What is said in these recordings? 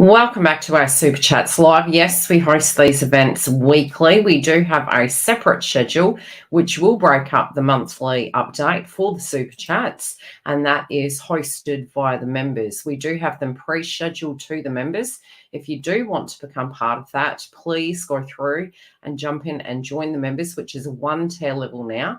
Welcome back to our Super Chats Live. Yes, we host these events weekly. We do have a separate schedule, which will break up the monthly update for the Super Chats, and that is hosted via the members. We do have them pre-scheduled to the members. If you do want to become part of that, please go through and jump in and join the members, which is a 1 tier level now.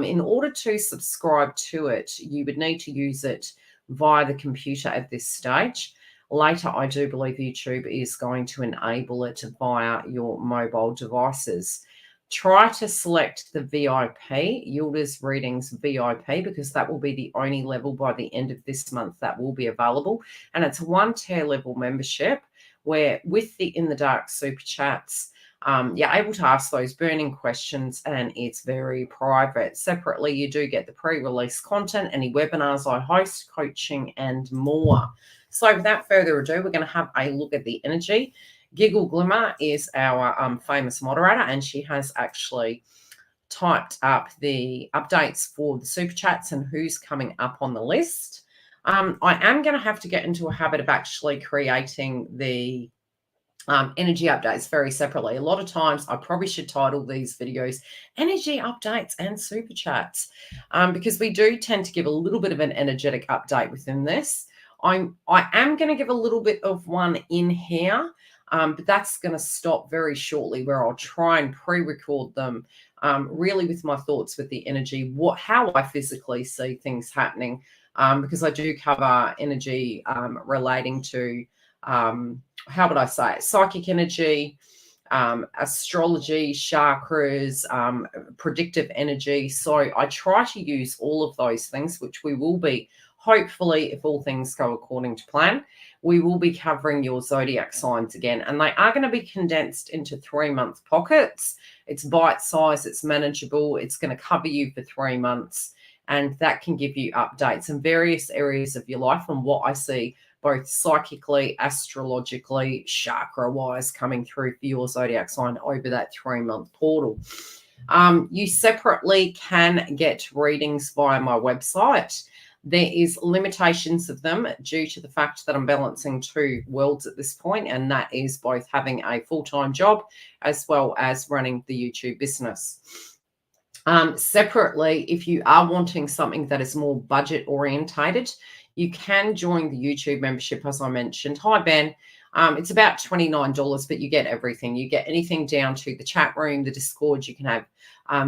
In order to subscribe to it, you would need to use it via the computer at this stage. Later, I do believe YouTube is going to enable it via your mobile devices. Try to select the VIP, Yildiz Readings VIP, because that will be the only level by the end of this month that will be available. And it's a 1 tier level membership where with the In the Dark Super Chats, you're able to ask those burning questions and it's very private. Separately, you do get the pre-release content, any webinars I host, coaching and more. So without further ado, we're going to have a look at the energy. Giggle Glimmer is our famous moderator, and she has actually typed up the updates for the Super Chats and who's coming up on the list. I am going to have to get into a habit of actually creating the energy updates very separately. A lot of times I probably should title these videos Energy Updates and Super Chats because we do tend to give a little bit of an energetic update within this. I am going to give a little bit of one in here, but that's going to stop very shortly where I'll try and pre-record them really with my thoughts with the energy, how I physically see things happening, because I do cover energy relating to, how would I say it, psychic energy, astrology, chakras, predictive energy. So I try to use all of those things, which we will be, hopefully, if all things go according to plan, we will be covering your zodiac signs again. And they are going to be condensed into 3-month pockets. It's bite-sized, it's manageable, it's going to cover you for 3 months. And that can give you updates in various areas of your life and what I see both psychically, astrologically, chakra-wise coming through for your zodiac sign over that 3-month portal. You separately can get readings via my website. There is limitations of them due to the fact that I'm balancing 2 worlds at this point, and that is both having a full-time job as well as running the YouTube business. Separately, if you are wanting something that is more budget orientated, you can join the YouTube membership, as I mentioned. Hi, Ben. It's about $29, but you get everything. You get anything down to the chat room, the Discord. You can have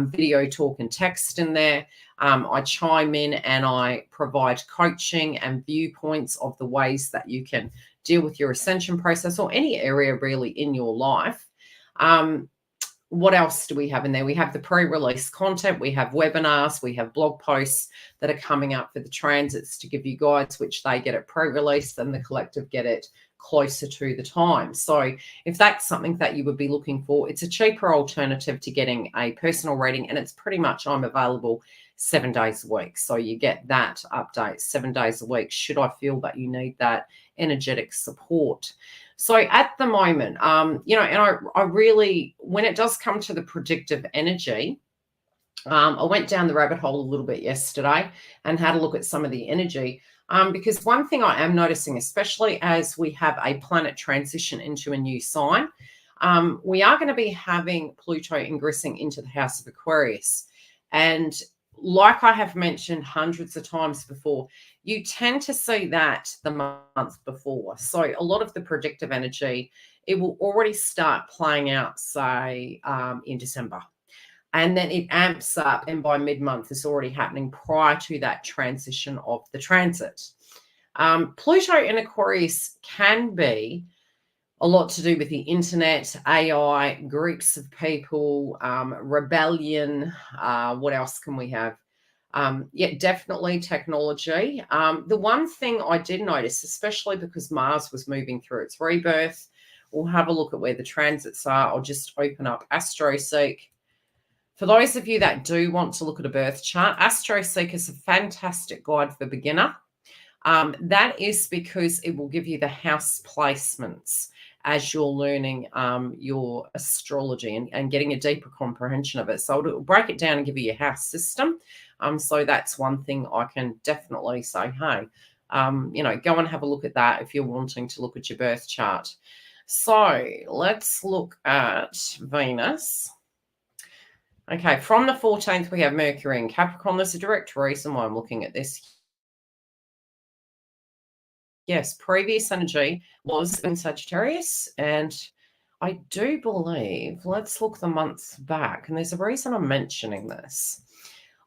video, talk, and text in there. I chime in and I provide coaching and viewpoints of the ways that you can deal with your ascension process or any area really in your life. What else do we have in there? We have the pre-release content. We have webinars. We have blog posts that are coming up for the transits to give you guides, which they get it pre-released and the collective get it closer to the time. So if that's something that you would be looking for, it's a cheaper alternative to getting a personal reading, and it's pretty much I'm available 7 days a week. So you get that update 7 days a week should I feel that you need that energetic support. So at the moment, and I really, when it does come to the predictive energy, I went down the rabbit hole a little bit yesterday and had a look at some of the energy. Because one thing I am noticing, especially as we have a planet transition into a new sign, we are going to be having Pluto ingressing into the house of Aquarius. And like I have mentioned hundreds of times before, you tend to see that the month before. So a lot of the predictive energy, it will already start playing out, say, in December. And then it amps up, and by mid-month it's already happening prior to that transition of the transit. Pluto in Aquarius can be a lot to do with the internet, AI, groups of people, rebellion. What else can we have? Yeah, definitely technology. The one thing I did notice, especially because Mars was moving through its rebirth, we'll have a look at where the transits are. I'll just open up AstroSeek. For those of you that do want to look at a birth chart, AstroSeek is a fantastic guide for beginner. That is because it will give you the house placements as you're learning your astrology and getting a deeper comprehension of it. So it'll break it down and give you your house system. So that's one thing I can definitely say, hey, Go and have a look at that if you're wanting to look at your birth chart. So let's look at Venus. Okay, from the 14th, we have Mercury in Capricorn. There's a direct reason why I'm looking at this. Yes, previous energy was in Sagittarius, and I do believe, let's look the months back, and there's a reason I'm mentioning this.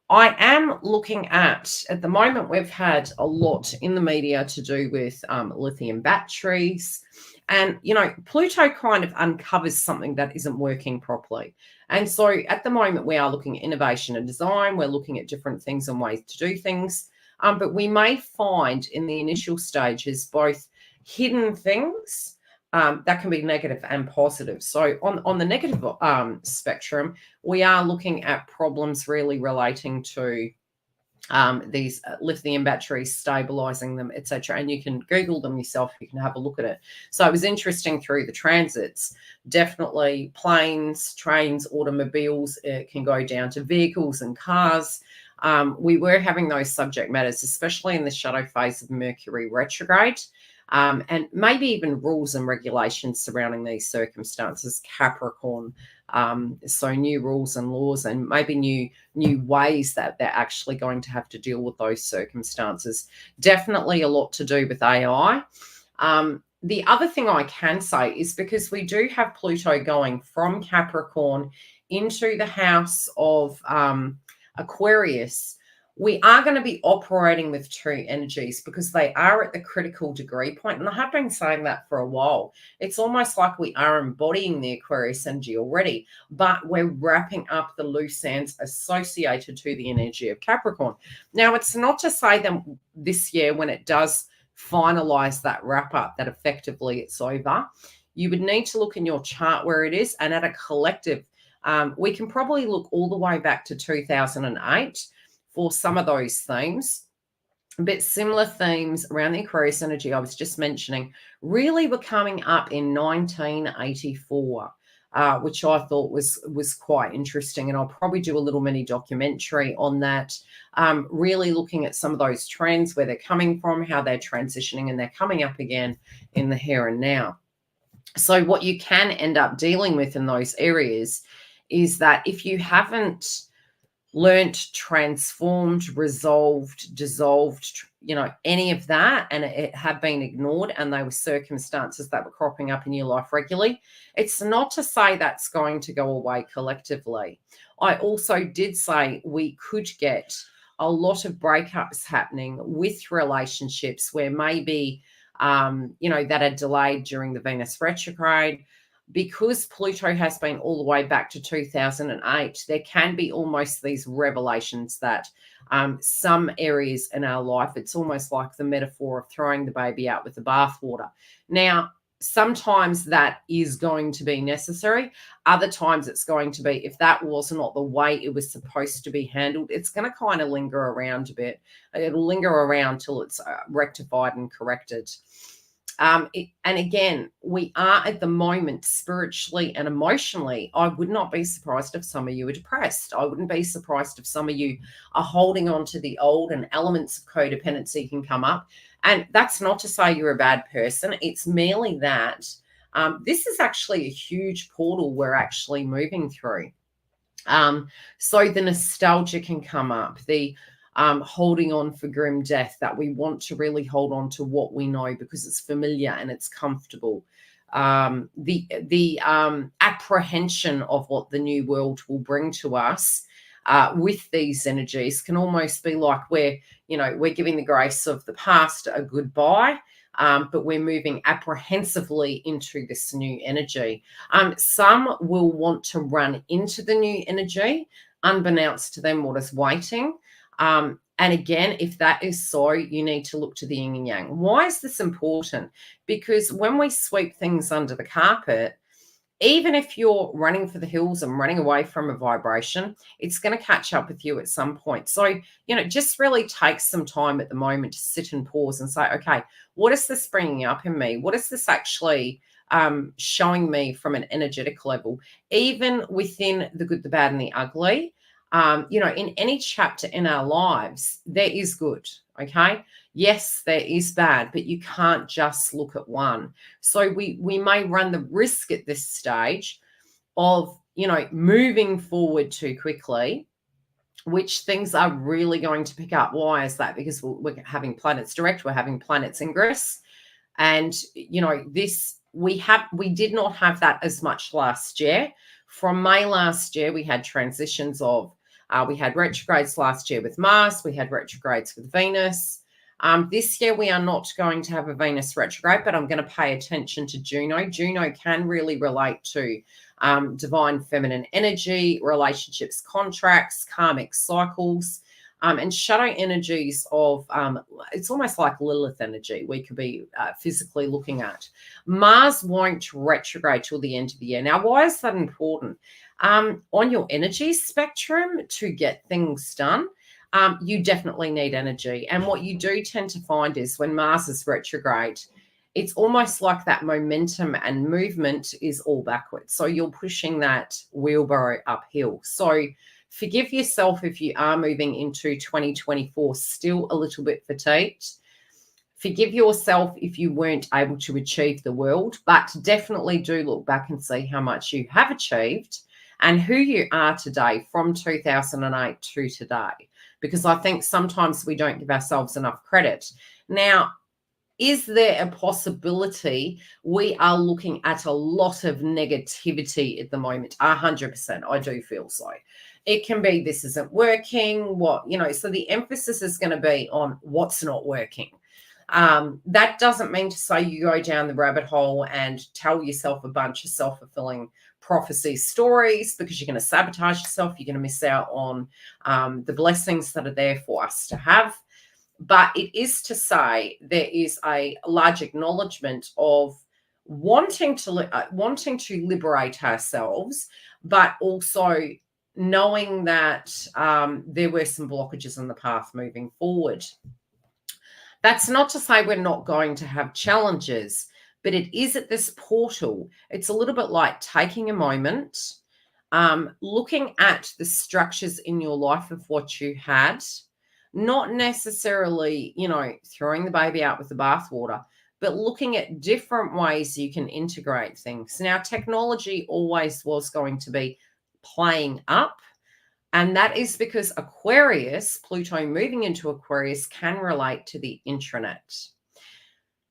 I am looking at the moment, we've had a lot in the media to do with lithium batteries. And, Pluto kind of uncovers something that isn't working properly. And so at the moment, we are looking at innovation and design. We're looking at different things and ways to do things. But we may find in the initial stages both hidden things that can be negative and positive. So on the negative spectrum, we are looking at problems really relating to these lithium batteries, stabilizing them, etc. And you can Google them yourself. You can have a look at it. So it was interesting through the transits. Definitely planes, trains, automobiles. It can go down to vehicles and cars. We were having those subject matters, especially in the shadow phase of Mercury retrograde. And maybe even rules and regulations surrounding these circumstances, Capricorn. So new rules and laws, and maybe new ways that they're actually going to have to deal with those circumstances. Definitely a lot to do with AI. The other thing I can say is because we do have Pluto going from Capricorn into the house of Aquarius, we are going to be operating with two energies because they are at the critical degree point. And I have been saying that for a while. It's almost like we are embodying the Aquarius energy already, but we're wrapping up the loose ends associated to the energy of Capricorn. Now, it's not to say that this year, when it does finalize that wrap up, that effectively it's over. You would need to look in your chart where it is, and at a collective, we can probably look all the way back to 2008 for some of those themes. But similar themes around the Aquarius energy I was just mentioning really were coming up in 1984, which I thought was quite interesting. And I'll probably do a little mini documentary on that, really looking at some of those trends, where they're coming from, how they're transitioning, and they're coming up again in the here and now. So what you can end up dealing with in those areas is that if you haven't learnt, transformed, resolved, dissolved, any of that, and it had been ignored, and they were circumstances that were cropping up in your life regularly, it's not to say that's going to go away collectively. I also did say we could get a lot of breakups happening with relationships where maybe, that are delayed during the Venus retrograde. Because Pluto has been all the way back to 2008, there can be almost these revelations that some areas in our life, it's almost like the metaphor of throwing the baby out with the bathwater. Now, sometimes that is going to be necessary. Other times it's going to be, if that was not the way it was supposed to be handled, it's going to kind of linger around a bit. It'll linger around till it's rectified and corrected. And again, we are at the moment spiritually and emotionally. I would not be surprised if some of you are depressed. I wouldn't be surprised if some of you are holding on to the old, and elements of codependency can come up. And that's not to say you're a bad person. It's merely that this is actually a huge portal we're actually moving through. So the nostalgia can come up, the holding on for grim death, that we want to really hold on to what we know because it's familiar and it's comfortable. The apprehension of what the new world will bring to us with these energies can almost be like we're giving the grace of the past a goodbye, but we're moving apprehensively into this new energy. Some will want to run into the new energy, unbeknownst to them what is waiting. And again, if that is so, you need to look to the yin and yang. Why is this important? Because when we sweep things under the carpet, even if you're running for the hills and running away from a vibration, it's going to catch up with you at some point. So, just really take some time at the moment to sit and pause and say, okay, what is this bringing up in me? What is this actually showing me from an energetic level? Even within the good, the bad, and the ugly, in any chapter in our lives, there is good, okay? Yes, there is bad, but you can't just look at one. So we may run the risk at this stage of, moving forward too quickly, which things are really going to pick up. Why is that? Because we're having planets direct, we're having planets ingress, and this we did not have that as much last year. From May last year, we had transitions of we had retrogrades last year with Mars, we had retrogrades with Venus. This year we are not going to have a Venus retrograde, but I'm going to pay attention to Juno. Juno can really relate to divine feminine energy, relationships, contracts, karmic cycles, and shadow energies of, it's almost like Lilith energy we could be physically looking at. Mars won't retrograde till the end of the year. Now, why is that important? On your energy spectrum to get things done, you definitely need energy. And what you do tend to find is when Mars is retrograde, it's almost like that momentum and movement is all backwards. So you're pushing that wheelbarrow uphill. So forgive yourself if you are moving into 2024 still a little bit fatigued. Forgive yourself if you weren't able to achieve the world, but definitely do look back and see how much you have achieved and who you are today from 2008 to today, because I think sometimes we don't give ourselves enough credit. Now, is there a possibility we are looking at a lot of negativity at the moment? 100%. I do feel so. It can be this isn't working, so the emphasis is going to be on what's not working. That doesn't mean to say you go down the rabbit hole and tell yourself a bunch of self-fulfilling prophecy stories, because you're going to sabotage yourself. You're going to miss out on the blessings that are there for us to have. But it is to say there is a large acknowledgement of wanting to liberate ourselves, but also knowing that there were some blockages in the path moving forward. That's not to say we're not going to have challenges, but it is at this portal. It's a little bit like taking a moment, looking at the structures in your life of what you had, not necessarily, throwing the baby out with the bathwater, but looking at different ways you can integrate things. Now, technology always was going to be playing up, and that is because Aquarius, Pluto moving into Aquarius, can relate to the intranet.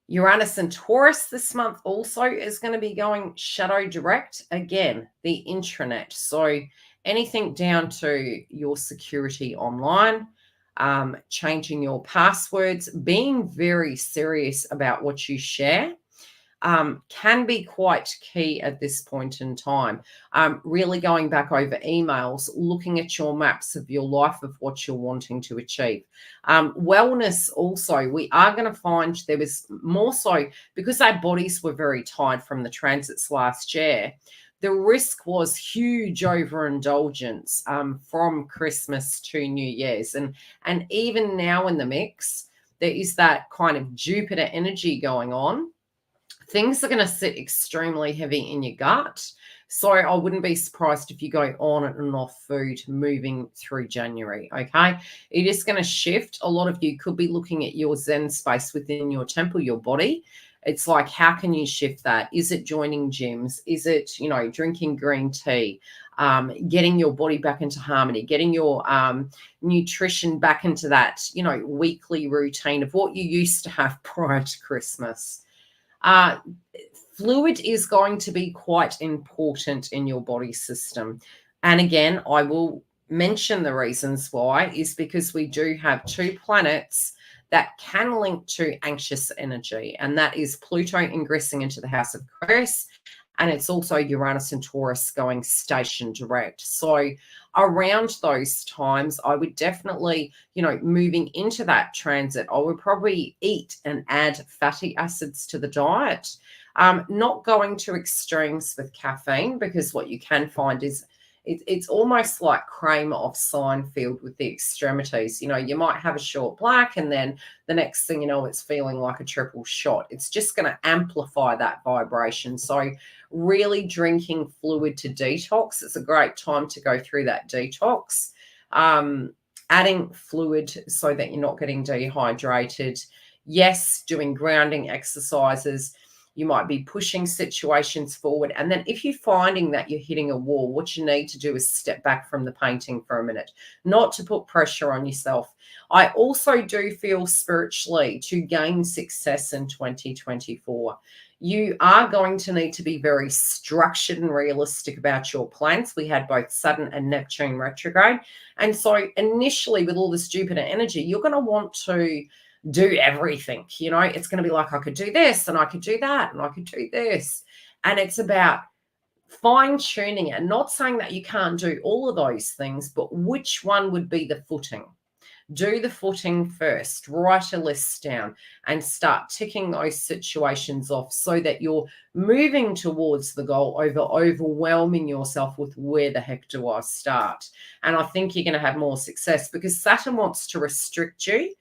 Uranus and Taurus this month also is going to be going shadow direct. Again, the intranet. So anything down to your security online, changing your passwords, being very serious about what you share, can be quite key at this point in time. Really going back over emails, looking at your maps of your life of what you're wanting to achieve. Wellness also, we are going to find there was more so because our bodies were very tired from the transits last year. The risk was huge overindulgence from Christmas to New Year's. And even now in the mix, there is that kind of Jupiter energy going on. Things are going to sit extremely heavy in your gut. So I wouldn't be surprised if you go on and off food moving through January, okay? It is going to shift. A lot of you could be looking at your Zen space within your temple, your body. It's like, how can you shift that? Is it joining gyms? Is it, drinking green tea? Getting your body back into harmony, getting your nutrition back into that, weekly routine of what you used to have prior to Christmas. Fluid is going to be quite important in your body system. And again, I will mention the reasons why is because we do have two planets that can link to anxious energy, and that is Pluto ingressing into the house of Aquarius, and it's also Uranus and Taurus going station direct. So around those times, I would definitely, moving into that transit, I would probably eat and add fatty acids to the diet. Not going to extremes with caffeine, because what you can find is it's almost like Kramer of Seinfeld with the extremities. You might have a short black and then the next thing you know, it's feeling like a triple shot. It's just going to amplify that vibration. So really drinking fluid to detox. It's a great time to go through that detox. And adding fluid so that you're not getting dehydrated. Yes, doing grounding exercises. You might be pushing situations forward. And then if you're finding that you're hitting a wall, what you need to do is step back from the painting for a minute, not to put pressure on yourself. I also do feel spiritually to gain success in 2024. You are going to need to be very structured and realistic about your plans. We had both Saturn and Neptune retrograde. And so initially with all this Jupiter energy, you're going to want to do everything. You know, it's going to be like, I could do this and I could do that and I could do this. And it's about fine tuning it. Not saying that you can't do all of those things, but which one would be the footing? Do the footing first, write a list down and start ticking those situations off so that you're moving towards the goal over overwhelming yourself with where the heck do I start? And I think you're going to have more success because Saturn wants to restrict you.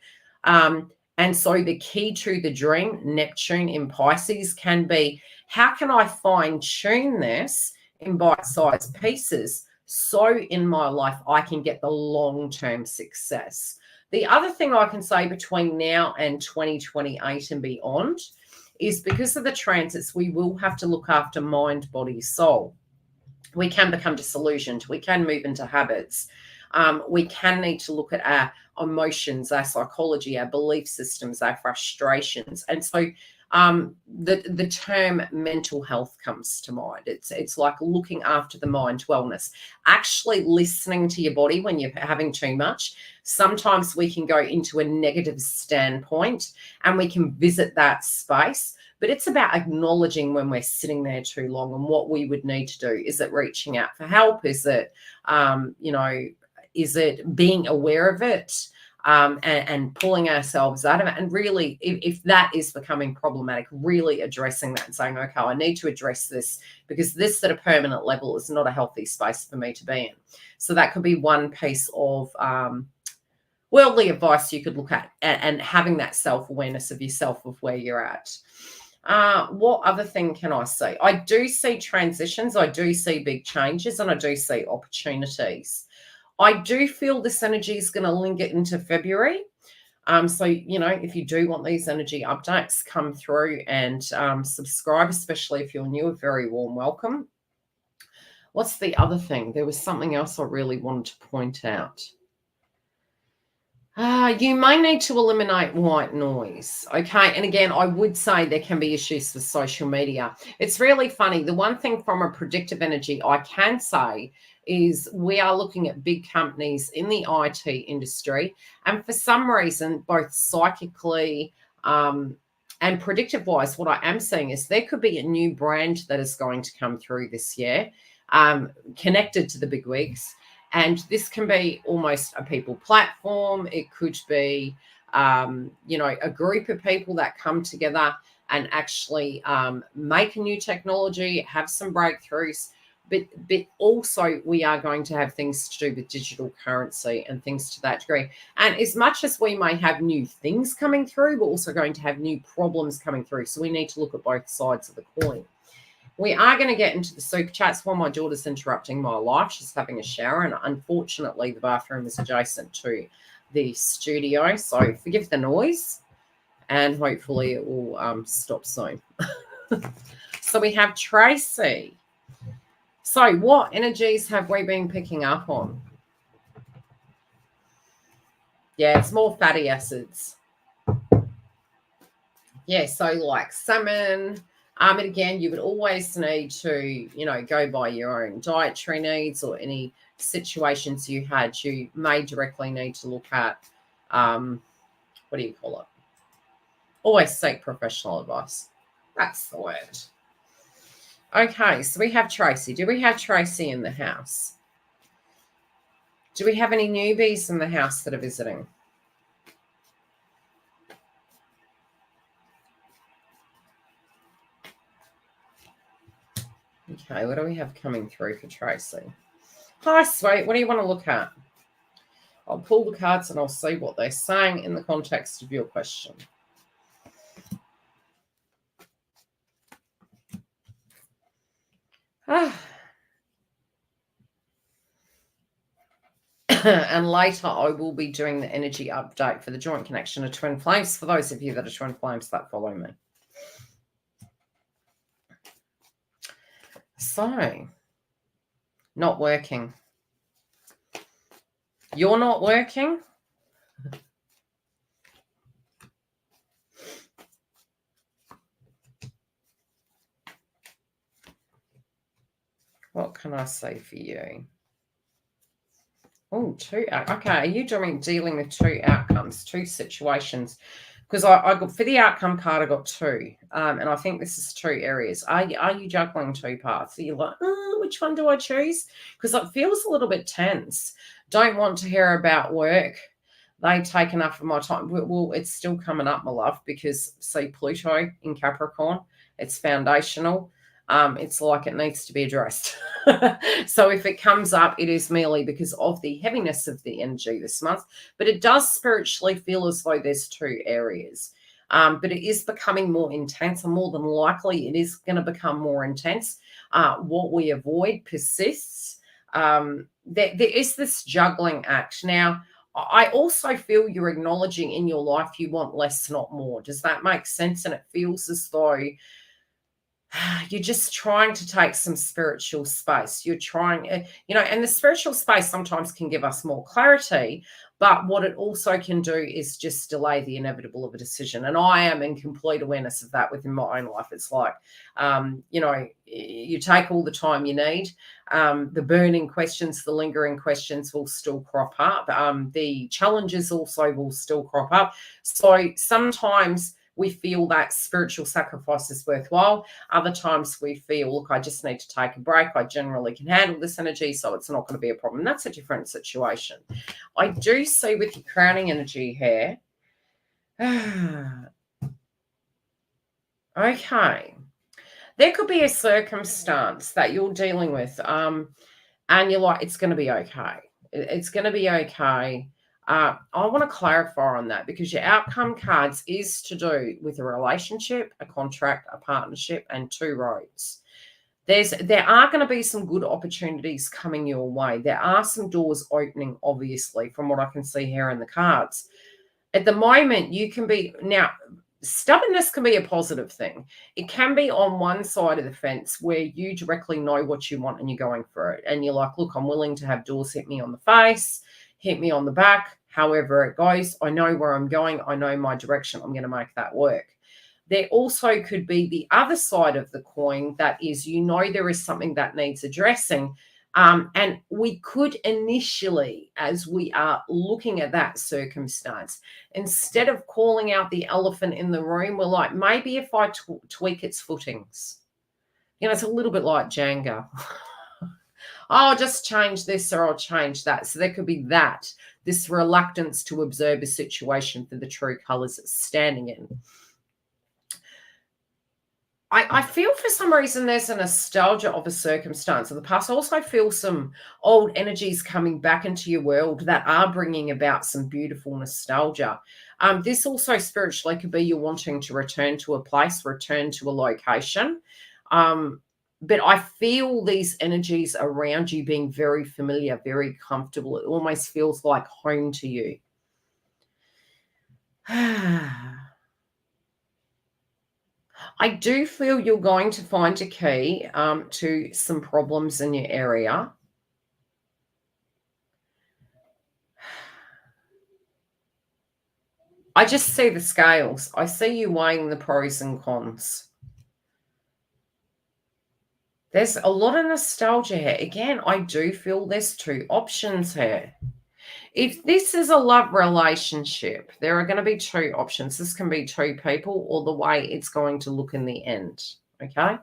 And so the key to the dream, Neptune in Pisces, can be, how can I fine tune this in bite-sized pieces so in my life I can get the long-term success? The other thing I can say between now and 2028 and beyond is because of the transits, we will have to look after mind, body, soul. We can become disillusioned. We can move into habits. We can need to look at our emotions, our psychology, our belief systems, our frustrations. And so the term mental health comes to mind. It's like looking after the mind, wellness, actually listening to your body when you're having too much. Sometimes we can go into a negative standpoint and we can visit that space. But it's about acknowledging when we're sitting there too long and what we would need to do. Is it reaching out for help? Is it, is it being aware of it and pulling ourselves out of it? And really, if that is becoming problematic, really addressing that and saying, okay, I need to address this because this at a permanent level is not a healthy space for me to be in. So that could be one piece of worldly advice you could look at and having that self-awareness of yourself of where you're at. What other thing can I see? I do see transitions. I do see big changes and I do see opportunities. I do feel this energy is going to linger into February. So, if you do want these energy updates, come through and subscribe, especially if you're new, a very warm welcome. What's the other thing? There was something else I really wanted to point out. You may need to eliminate white noise. Okay. And again, I would say there can be issues with social media. It's really funny. The one thing from a predictive energy I can say is we are looking at big companies in the IT industry. And for some reason, both psychically and predictive wise, what I am seeing is there could be a new brand that is going to come through this year connected to the big wigs. And this can be almost a people platform. It could be, a group of people that come together and actually make a new technology, have some breakthroughs. But also we are going to have things to do with digital currency and things to that degree. And as much as we may have new things coming through, we're also going to have new problems coming through. So we need to look at both sides of the coin. We are going to get into the super chats while my daughter's interrupting my life. She's having a shower, and unfortunately, the bathroom is adjacent to the studio. So forgive the noise, and hopefully it will stop soon. So we have Tracy. So what energies have we been picking up on? Yeah, it's more fatty acids. Yeah, so like salmon. And again, you would always need to, go by your own dietary needs or any situations you had. You may directly need to look at, what do you call it? Always seek professional advice. That's the word. Okay, so we have Tracy. Do we have Tracy in the house? Do we have any newbies in the house that are visiting? Okay, what do we have coming through for Tracy? Hi, sweet. What do you want to look at? I'll pull the cards and I'll see what they're saying in the context of your question. And later I will be doing the energy update for the joint connection of twin flames for those of you that are twin flames that follow me. So, not working. You're not working? What can I say for you? Oh, two. Okay, are you dealing with two outcomes, two situations? Because I got for the outcome card, I got two, and I think this is two areas. Are you juggling two parts? Are you like, which one do I choose? Because it feels a little bit tense. Don't want to hear about work. They take enough of my time. Well, it's still coming up, my love, because see Pluto in Capricorn, it's foundational. It's like it needs to be addressed. So if it comes up, it is merely because of the heaviness of the energy this month, but it does spiritually feel as though there's two areas. But it is becoming more intense, and more than likely it is going to become more intense. What we avoid persists. There is this juggling act. Now, I also feel you're acknowledging in your life you want less, not more. Does that make sense? And it feels as though you're just trying to take some spiritual space. You're trying, and the spiritual space sometimes can give us more clarity, but what it also can do is just delay the inevitable of a decision. And I am in complete awareness of that within my own life. It's like, you take all the time you need. The burning questions, the lingering questions will still crop up. The challenges also will still crop up. So sometimes we feel that spiritual sacrifice is worthwhile. Other times we feel, look, I just need to take a break. I generally can handle this energy, so it's not going to be a problem. That's a different situation. I do see with your crowning energy here. Okay. There could be a circumstance that you're dealing with, and you're like, it's going to be okay. It's going to be okay. I want to clarify on that, because your outcome cards is to do with a relationship, a contract, a partnership, and two roads. There are going to be some good opportunities coming your way. There are some doors opening, obviously, from what I can see here in the cards. At the moment, you can be now. Stubbornness can be a positive thing. It can be on one side of the fence where you directly know what you want and you're going for it. And you're like, look, I'm willing to have doors hit me on the face, hit me on the back, however it goes. I know where I'm going. I know my direction. I'm going to make that work. There also could be the other side of the coin, that is, there is something that needs addressing. And we could initially, as we are looking at that circumstance, instead of calling out the elephant in the room, we're like, maybe if I tweak its footings. It's a little bit like Jenga. I'll just change this or I'll change that. So there could be this reluctance to observe a situation for the true colors it's standing in. I feel for some reason there's a nostalgia of a circumstance of the past. I also feel some old energies coming back into your world that are bringing about some beautiful nostalgia. This also spiritually could be you wanting to return to a place, return to a location. But I feel these energies around you being very familiar, very comfortable. It almost feels like home to you. I do feel you're going to find a key to some problems in your area. I just see the scales. I see you weighing the pros and cons. There's a lot of nostalgia here. Again, I do feel there's two options here. If this is a love relationship, there are going to be two options. This can be two people, or the way it's going to look in the end, okay?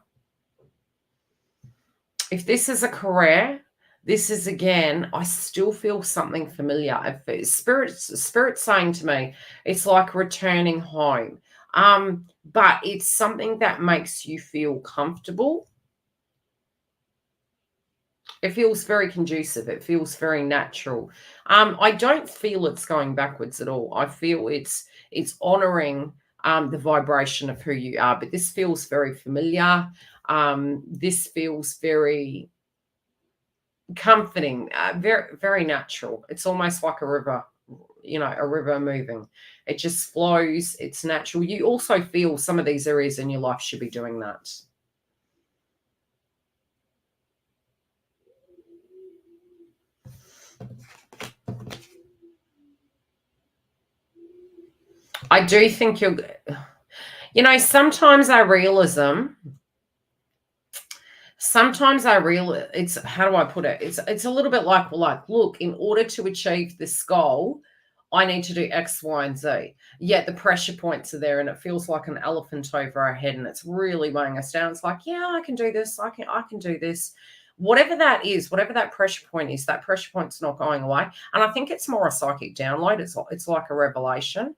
If this is a career, this is, again, I still feel something familiar. Spirit's saying to me, it's like returning home. But it's something that makes you feel comfortable. It feels very conducive. It feels very natural. I don't feel it's going backwards at all. I feel it's honoring the vibration of who you are. But this feels very familiar. This feels very comforting, very, very natural. It's almost like a river, a river moving. It just flows. It's natural. You also feel some of these areas in your life should be doing that. I do think sometimes our realism, it's, how do I put it? It's a little bit like, look, in order to achieve this goal, I need to do X, Y, and Z. Yet the pressure points are there and it feels like an elephant over our head and it's really weighing us down. It's like, yeah, I can do this. I can do this. Whatever that is, whatever that pressure point is, that pressure point's not going away. And I think it's more a psychic download. It's like a revelation.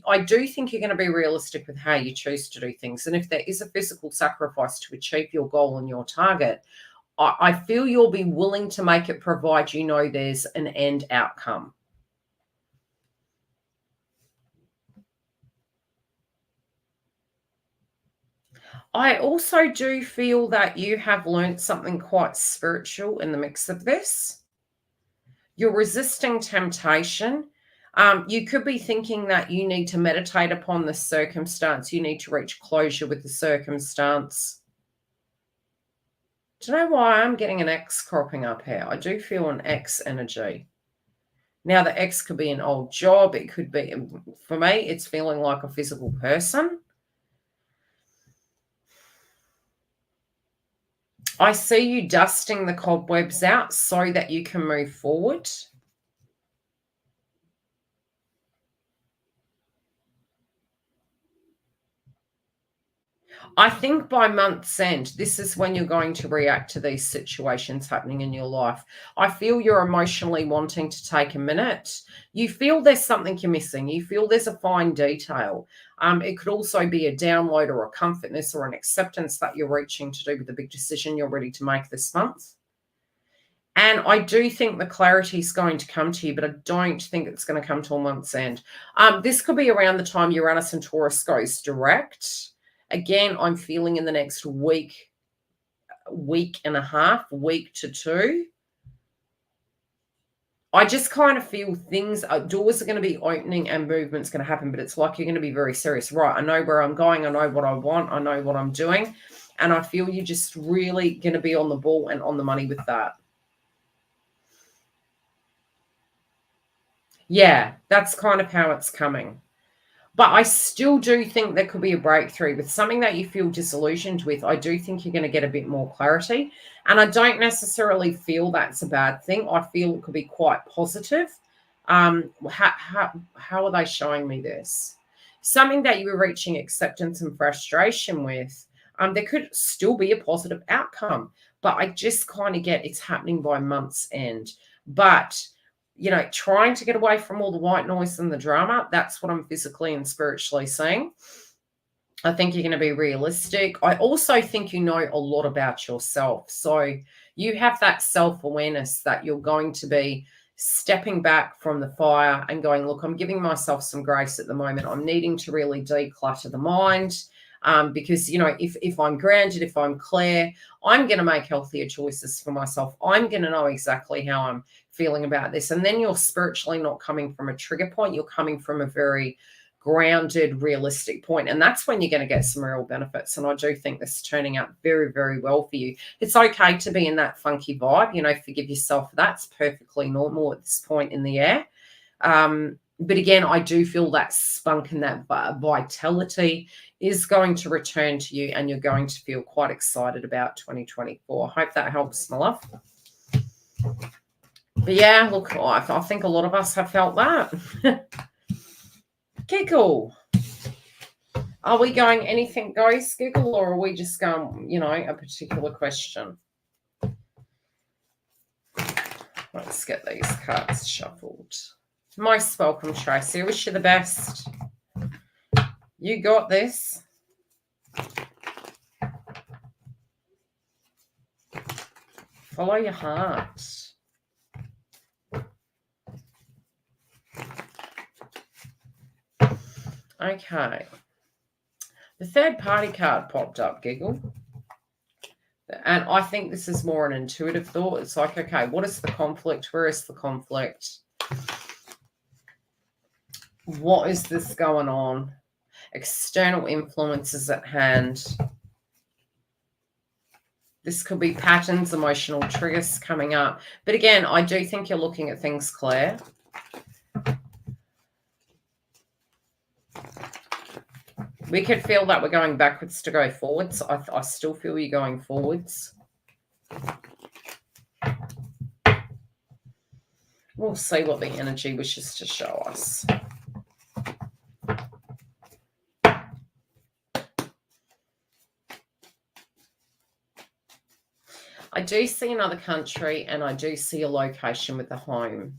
I do think you're going to be realistic with how you choose to do things. And if there is a physical sacrifice to achieve your goal and your target, I feel you'll be willing to make it, provide you know there's an end outcome. I also do feel that you have learned something quite spiritual in the mix of this. You're resisting temptation. You could be thinking that you need to meditate upon the circumstance. You need to reach closure with the circumstance. Do you know why I'm getting an X cropping up here? I do feel an X energy. Now, the X could be an old job. It could be, for me, it's feeling like a physical person. I see you dusting the cobwebs out so that you can move forward. I think by month's end, this is when you're going to react to these situations happening in your life. I feel you're emotionally wanting to take a minute. You feel there's something you're missing. You feel there's a fine detail. It could also be a download or a comfortness or an acceptance that you're reaching to do with the big decision you're ready to make this month. And I do think the clarity is going to come to you, but I don't think it's going to come till month's end. This could be around the time Uranus and Taurus goes direct. Again, I'm feeling in the next week and a half, week to two. I just kind of feel things, doors are going to be opening and movement's going to happen, but it's like you're going to be very serious. Right, I know where I'm going. I know what I want. I know what I'm doing. And I feel you're just really going to be on the ball and on the money with that. Yeah, that's kind of how it's coming. But I still do think there could be a breakthrough with something that you feel disillusioned with. I do think you're going to get a bit more clarity. And I don't necessarily feel that's a bad thing. I feel it could be quite positive. How are they showing me this? Something that you were reaching acceptance and frustration with, there could still be a positive outcome. But I just kind of get it's happening by month's end. But trying to get away from all the white noise and the drama, that's what I'm physically and spiritually seeing. I think you're going to be realistic. I also think you know a lot about yourself. So you have that self-awareness that you're going to be stepping back from the fire and going, look, I'm giving myself some grace at the moment. I'm needing to really declutter the mind. Because, if I'm grounded, if I'm clear, I'm going to make healthier choices for myself. I'm going to know exactly how I'm feeling about this. And then you're spiritually not coming from a trigger point. You're coming from a very grounded, realistic point. And that's when you're going to get some real benefits. And I do think this is turning out very, very well for you. It's okay to be in that funky vibe. Forgive yourself for that. It's perfectly normal at this point in the year. But again, I do feel that spunk and that vitality is going to return to you and you're going to feel quite excited about 2024. I hope that helps, my love. But yeah, look, I think a lot of us have felt that. Giggle. Are we going anything goes, Giggle, or are we just going, a particular question? Let's get these cards shuffled. Most welcome, Tracy. I wish you the best. You got this. Follow your heart. Okay. The third party card popped up, Giggle. And I think this is more an intuitive thought. It's like, okay, what is the conflict? Where is the conflict? What is this going on? External influences at hand. This could be patterns, emotional triggers coming up. But again, I do think you're looking at things clear. We could feel that we're going backwards to go forwards. I still feel you're going forwards. We'll see what the energy wishes to show us. I do see another country, and I do see a location with a home.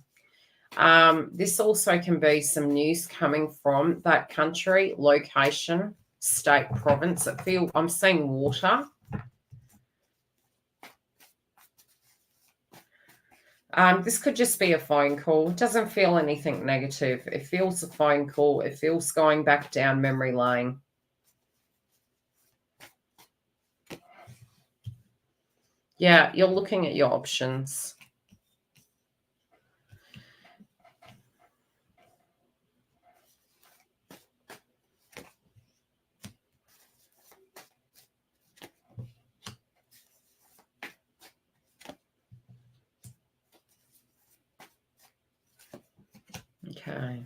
This also can be some news coming from that country, location, state, province. I'm seeing water. This could just be a phone call. It doesn't feel anything negative. It feels a phone call. It feels going back down memory lane. Yeah, you're looking at your options. Okay.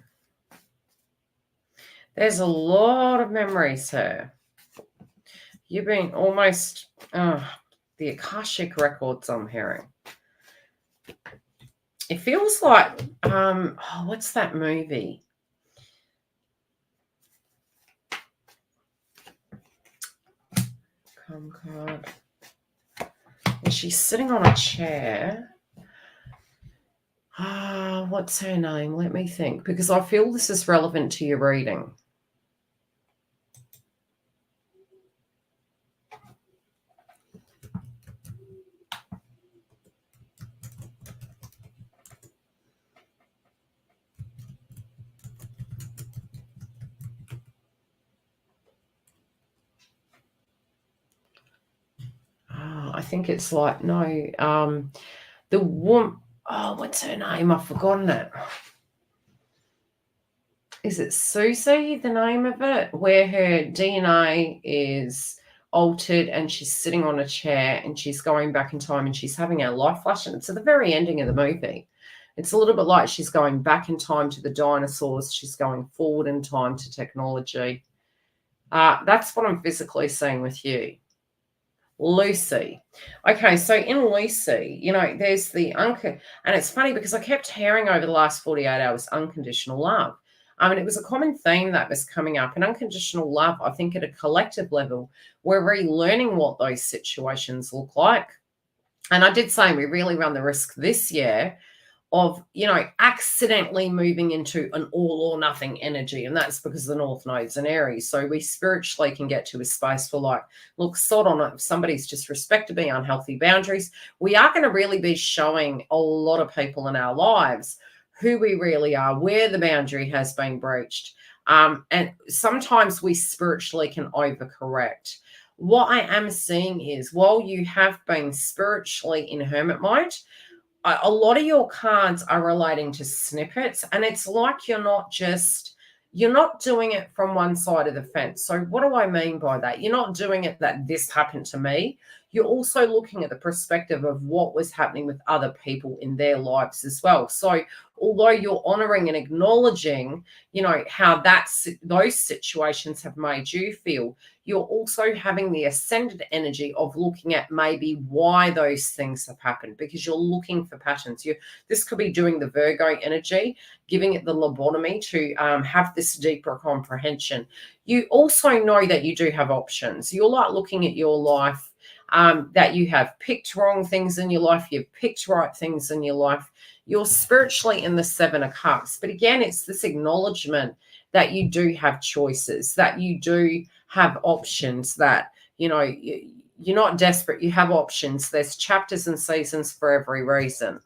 There's a lot of memories here. You've been almost... the Akashic records I'm hearing. It feels like, what's that movie? Come card. And she's sitting on a chair. What's her name? Let me think, because I feel this is relevant to your reading. I think it's like, no, the woman, what's her name? I've forgotten it. Is it Susie, the name of it? Where her DNA is altered and she's sitting on a chair and she's going back in time and she's having a life flash. And it's at the very ending of the movie. It's a little bit like she's going back in time to the dinosaurs. She's going forward in time to technology. That's what I'm physically seeing with you. Lucy. Okay, so in Lucy, there's the and it's funny because I kept hearing over the last 48 hours unconditional love. And it was a common theme that was coming up. And unconditional love, I think at a collective level, we're relearning what those situations look like. And I did say we really run the risk this year of, accidentally moving into an all or nothing energy. And that's because the North Node's in Aries. So we spiritually can get to a space for like, look, sod on it. If somebody's disrespected me, unhealthy boundaries, we are going to really be showing a lot of people in our lives who we really are, where the boundary has been breached. And sometimes we spiritually can overcorrect. What I am seeing is while you have been spiritually in hermit mode, a lot of your cards are relating to snippets, and it's like you're not doing it from one side of the fence. So what do I mean by that? You're not doing it that this happened to me. You're also looking at the perspective of what was happening with other people in their lives as well. So although you're honoring and acknowledging, how those situations have made you feel, you're also having the ascended energy of looking at maybe why those things have happened, because you're looking for patterns. This could be doing the Virgo energy, giving it the lobotomy to have this deeper comprehension. You also know that you do have options. You're like looking at your life, that you have picked wrong things in your life, you've picked right things in your life. You're spiritually in the Seven of Cups. But again, it's this acknowledgement that you do have choices, that you do have options, that, you're not desperate. You have options. There's chapters and seasons for every reason.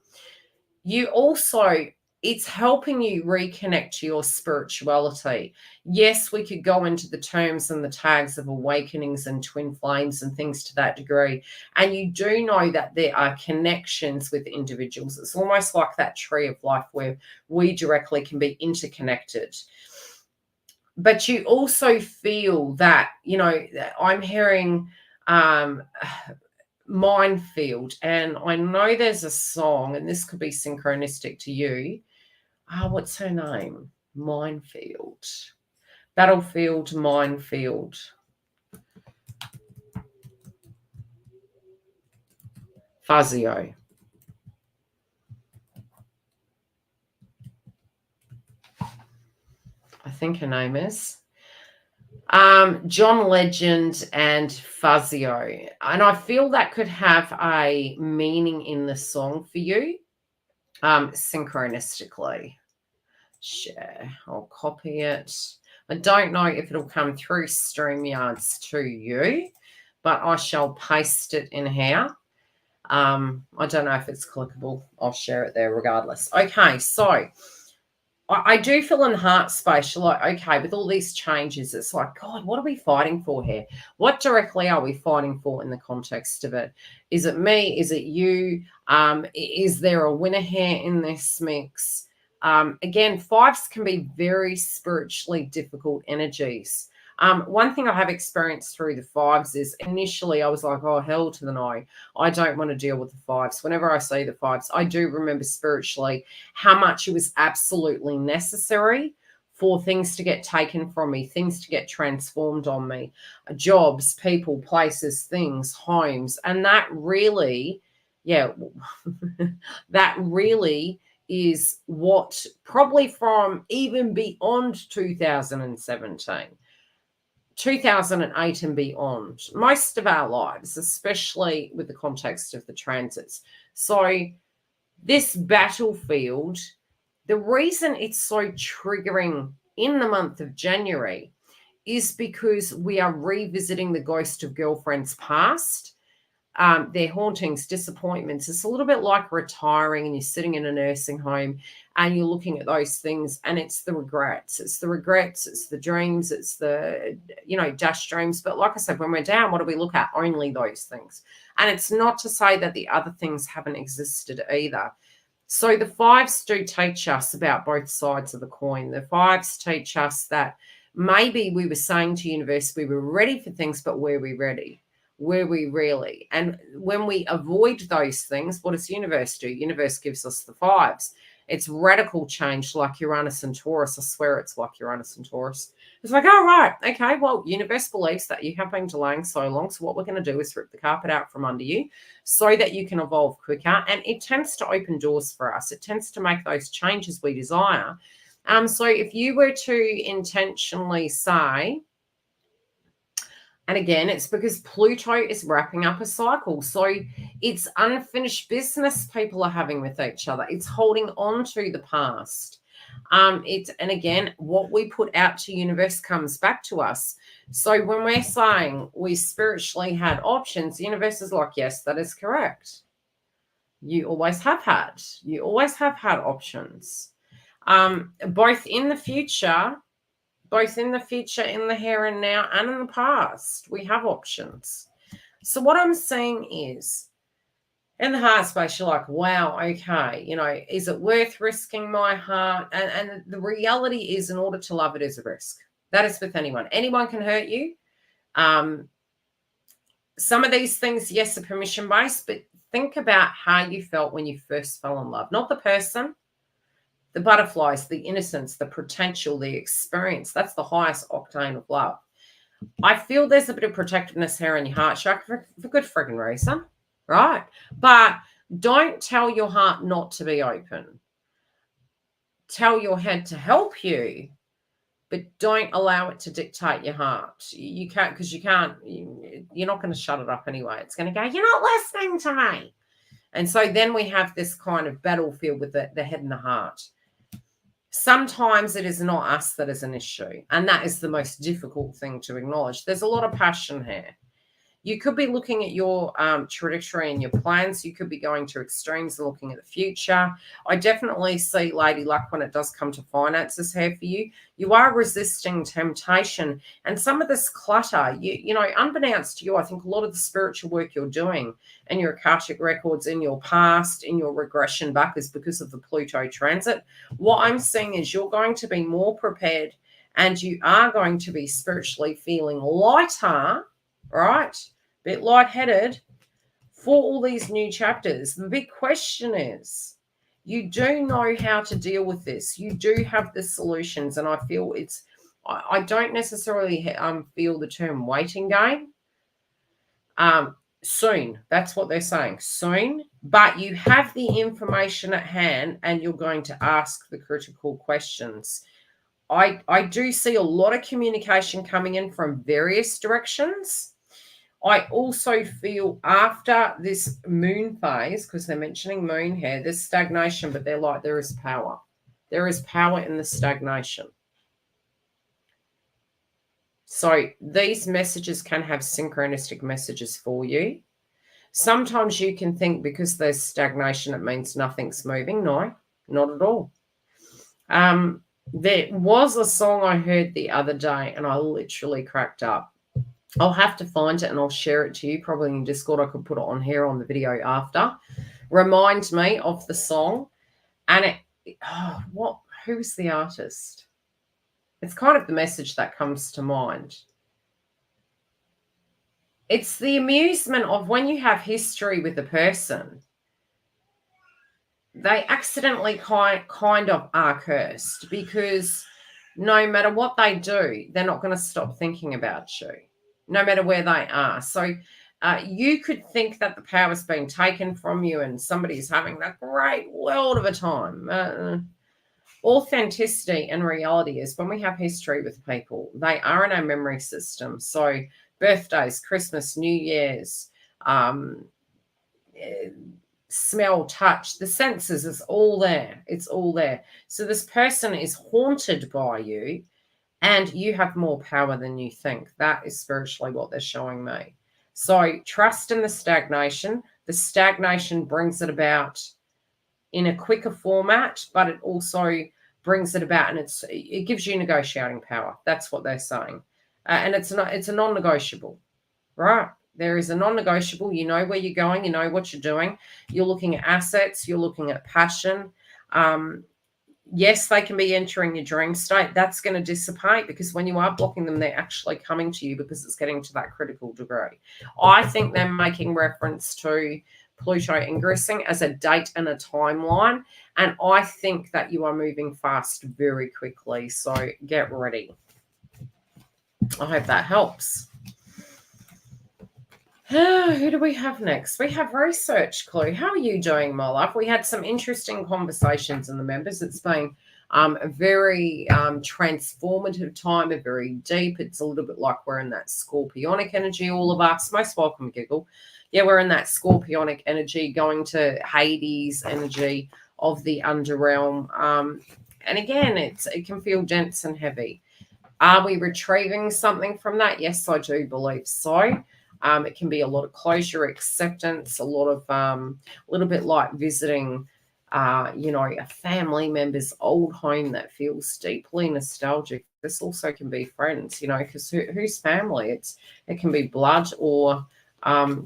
You also it's helping you reconnect to your spirituality. Yes, we could go into the terms and the tags of awakenings and twin flames and things to that degree. And you do know that there are connections with individuals. It's almost like that tree of life where we directly can be interconnected. But you also feel that, I'm hearing minefield, and I know there's a song, and this could be synchronistic to you. What's her name? Minefield. Battlefield, minefield. Fazio. I think her name is. John Legend and Fazio. And I feel that could have a meaning in the song for you, synchronistically. Share. I'll copy it. I don't know if it'll come through StreamYards to you, but I shall paste it in here. I don't know if it's clickable. I'll share it there regardless. Okay, so I do feel in the heart space, you're like, okay, with all these changes, it's like, God, what are we fighting for here? What directly are we fighting for in the context of it? Is it me? Is it you? Is there a winner here in this mix? Again, fives can be very spiritually difficult energies. One thing I have experienced through the fives is initially I was like, oh, hell to the no. I don't want to deal with the fives. Whenever I see the fives, I do remember spiritually how much it was absolutely necessary for things to get taken from me, things to get transformed on me, jobs, people, places, things, homes. And that really, that really is what probably from even beyond 2017. 2008 and beyond, most of our lives, especially with the context of the transits. So this battlefield, the reason it's so triggering in the month of January is because we are revisiting the ghost of girlfriends past, their hauntings, disappointments. It's a little bit like retiring and you're sitting in a nursing home and you're looking at those things and it's the regrets. It's the regrets, it's the dreams, it's the, dash dreams. But like I said, when we're down, what do we look at? Only those things. And it's not to say that the other things haven't existed either. So the fives do teach us about both sides of the coin. The fives teach us that maybe we were saying to universe we were ready for things, but were we ready? Were we really? And when we avoid those things, what does universe do? Universe gives us the fives. It's radical change like Uranus and Taurus. I swear it's like Uranus and Taurus. It's like, oh, right, okay, well, universe believes that you have been delaying so long. So what we're going to do is rip the carpet out from under you so that you can evolve quicker. And it tends to open doors for us. It tends to make those changes we desire. So if you were to intentionally say, and again, it's because Pluto is wrapping up a cycle. So it's unfinished business people are having with each other. It's holding on to the past. And again, what we put out to universe comes back to us. So when we're saying we spiritually had options, universe is like, yes, that is correct. You always have had. You always have had options. Both in the future, in the here and now, and in the past, we have options. So what I'm saying is, in the heart space, you're like, wow, okay, is it worth risking my heart? And the reality is, in order to love, it is a risk. That is with anyone. Anyone can hurt you. Some of these things, yes, are permission-based, but think about how you felt when you first fell in love. Not the person, the butterflies, the innocence, the potential, the experience. That's the highest octane of love. I feel there's a bit of protectiveness here in your heart chakra for good friggin' reason, right? But don't tell your heart not to be open. Tell your head to help you, but don't allow it to dictate your heart. You can't, because you're not going to shut it up anyway. It's going to go, you're not listening to me. And so then we have this kind of battlefield with the head and the heart. Sometimes it is not us that is an issue, and that is the most difficult thing to acknowledge. There's a lot of passion here. You could be looking at your trajectory and your plans. You could be going to extremes and looking at the future. I definitely see Lady Luck when it does come to finances here for you. You are resisting temptation. And some of this clutter, you know, unbeknownst to you, I think a lot of the spiritual work you're doing and your Akashic records in your past, in your regression back is because of the Pluto transit. What I'm seeing is you're going to be more prepared and you are going to be spiritually feeling lighter, right? A bit lightheaded for all these new chapters. The big question is, you do know how to deal with this. You do have the solutions, and I feel it's, I don't necessarily feel the term waiting game. Soon, that's what they're saying, soon, but you have the information at hand and you're going to ask the critical questions. I do see a lot of communication coming in from various directions. I also feel after this moon phase, because they're mentioning moon here, there's stagnation, but they're like, there is power. There is power in the stagnation. So these messages can have synchronistic messages for you. Sometimes you can think because there's stagnation, it means nothing's moving. No, not at all. There was a song I heard the other day and I literally cracked up. I'll have to find it and I'll share it to you, probably in Discord. I could put it on here on the video after. Remind me of the song. And who's the artist? It's kind of the message that comes to mind. It's the amusement of when you have history with a person, they accidentally kind of are cursed, because no matter what they do, they're not going to stop thinking about you, no matter where they are. So you could think that the power's been taken from you and somebody's having that great world of a time. Authenticity and reality is when we have history with people, they are in our memory system. So birthdays, Christmas, New Year's, smell, touch, the senses, is all there. It's all there. So this person is haunted by you and you have more power than you think. That is spiritually what they're showing me. So trust in the stagnation. The stagnation brings it about in a quicker format, but it also brings it about, and it gives you negotiating power. That's what they're saying. And it's a non-negotiable, right? There is a non-negotiable. You know where you're going. You know what you're doing. You're looking at assets. You're looking at passion. Yes, they can be entering your dream state. That's going to dissipate, because when you are blocking them, they're actually coming to you because it's getting to that critical degree. I think they're making reference to Pluto ingressing as a date and a timeline. And I think that you are moving fast very quickly. So get ready. I hope that helps. Who do we have next? We have Research Clue. How are you doing, my love? We had some interesting conversations in the members. It's been a very transformative time, a very deep. It's a little bit like we're in that scorpionic energy, all of us. Most welcome, Giggle. Yeah, we're in that scorpionic energy, going to Hades energy of the underrealm. And again, it can feel dense and heavy. Are we retrieving something from that? Yes, I do believe so. It can be a lot of closure, acceptance, a lot of, a little bit like visiting, a family member's old home that feels deeply nostalgic. This also can be friends, because whose family? It can be blood or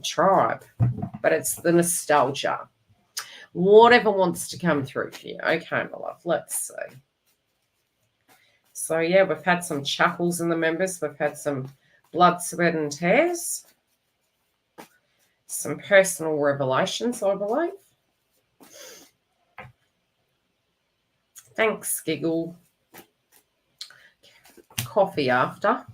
tribe, but it's the nostalgia. Whatever wants to come through for you. Okay, my love, let's see. So, yeah, we've had some chuckles in the members. We've had some blood, sweat, and tears. Some personal revelations, I believe. Thanks, Giggle. Coffee after.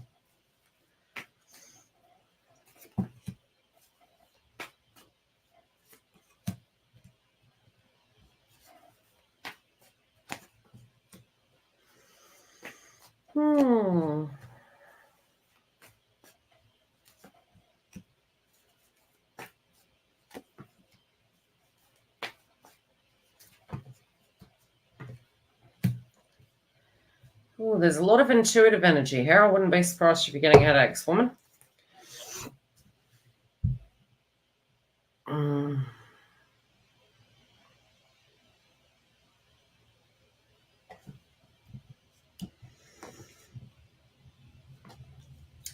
Oh, there's a lot of intuitive energy here. I wouldn't be surprised if you're getting headaches, woman.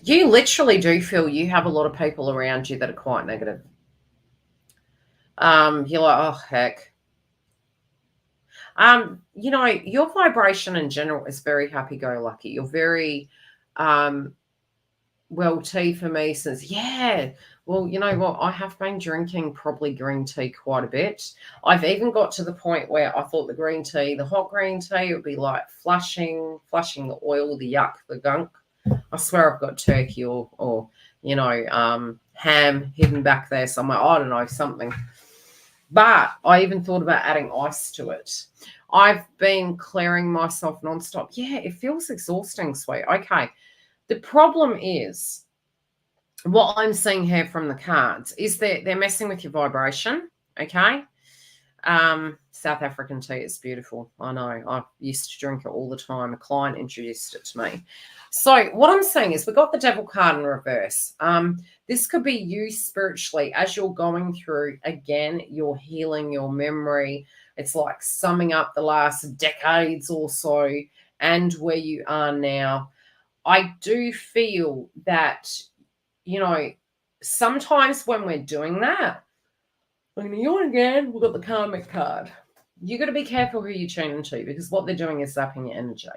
You literally do feel you have a lot of people around you that are quite negative. You're like, oh, heck. You know, your vibration in general is very happy-go-lucky. You're very, um, well, tea for me says, yeah. Well, you know what? I have been drinking probably green tea quite a bit. I've even got to the point where I thought the green tea, the hot green tea, would be like flushing the oil, the yuck, the gunk. I swear I've got turkey or ham hidden back there somewhere. I don't know, something. But I even thought about adding ice to it. I've been clearing myself nonstop. Yeah, it feels exhausting, sweet. Okay. The problem is what I'm seeing here from the cards is that they're messing with your vibration. Okay. South African tea is beautiful. I know. I used to drink it all the time. A client introduced it to me. So what I'm saying is we've got the devil card in reverse. This could be you spiritually as you're going through, again, you're healing your memory. It's like summing up the last decades or so and where you are now. I do feel that, you know, sometimes when we're doing that, I'm going to yawn again. We've got the karmic card. You got to be careful who you tune into because what they're doing is zapping your energy.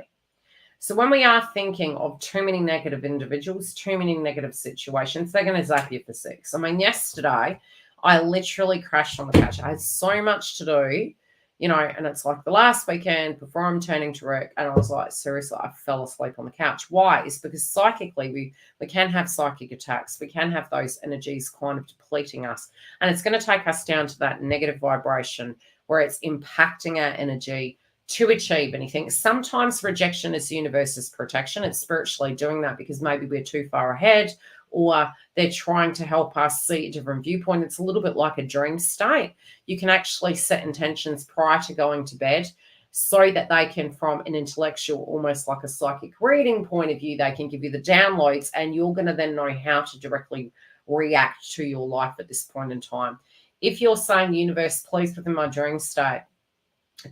So when we are thinking of too many negative individuals, too many negative situations, they're going to zap you for 6. I mean, yesterday, I literally crashed on the couch. I had so much to do, you know, and it's like the last weekend before I'm turning to work, and I was like, seriously, I fell asleep on the couch. Why? It's because psychically we can have psychic attacks. We can have those energies kind of depleting us. And it's going to take us down to that negative vibration where it's impacting our energy to achieve anything. Sometimes rejection is the universe's protection. It's spiritually doing that because maybe we're too far ahead or they're trying to help us see a different viewpoint. It's a little bit like a dream state. You can actually set intentions prior to going to bed so that they can, from an intellectual, almost like a psychic reading point of view, they can give you the downloads and you're going to then know how to directly react to your life at this point in time. If you're saying, universe, please within my dream state,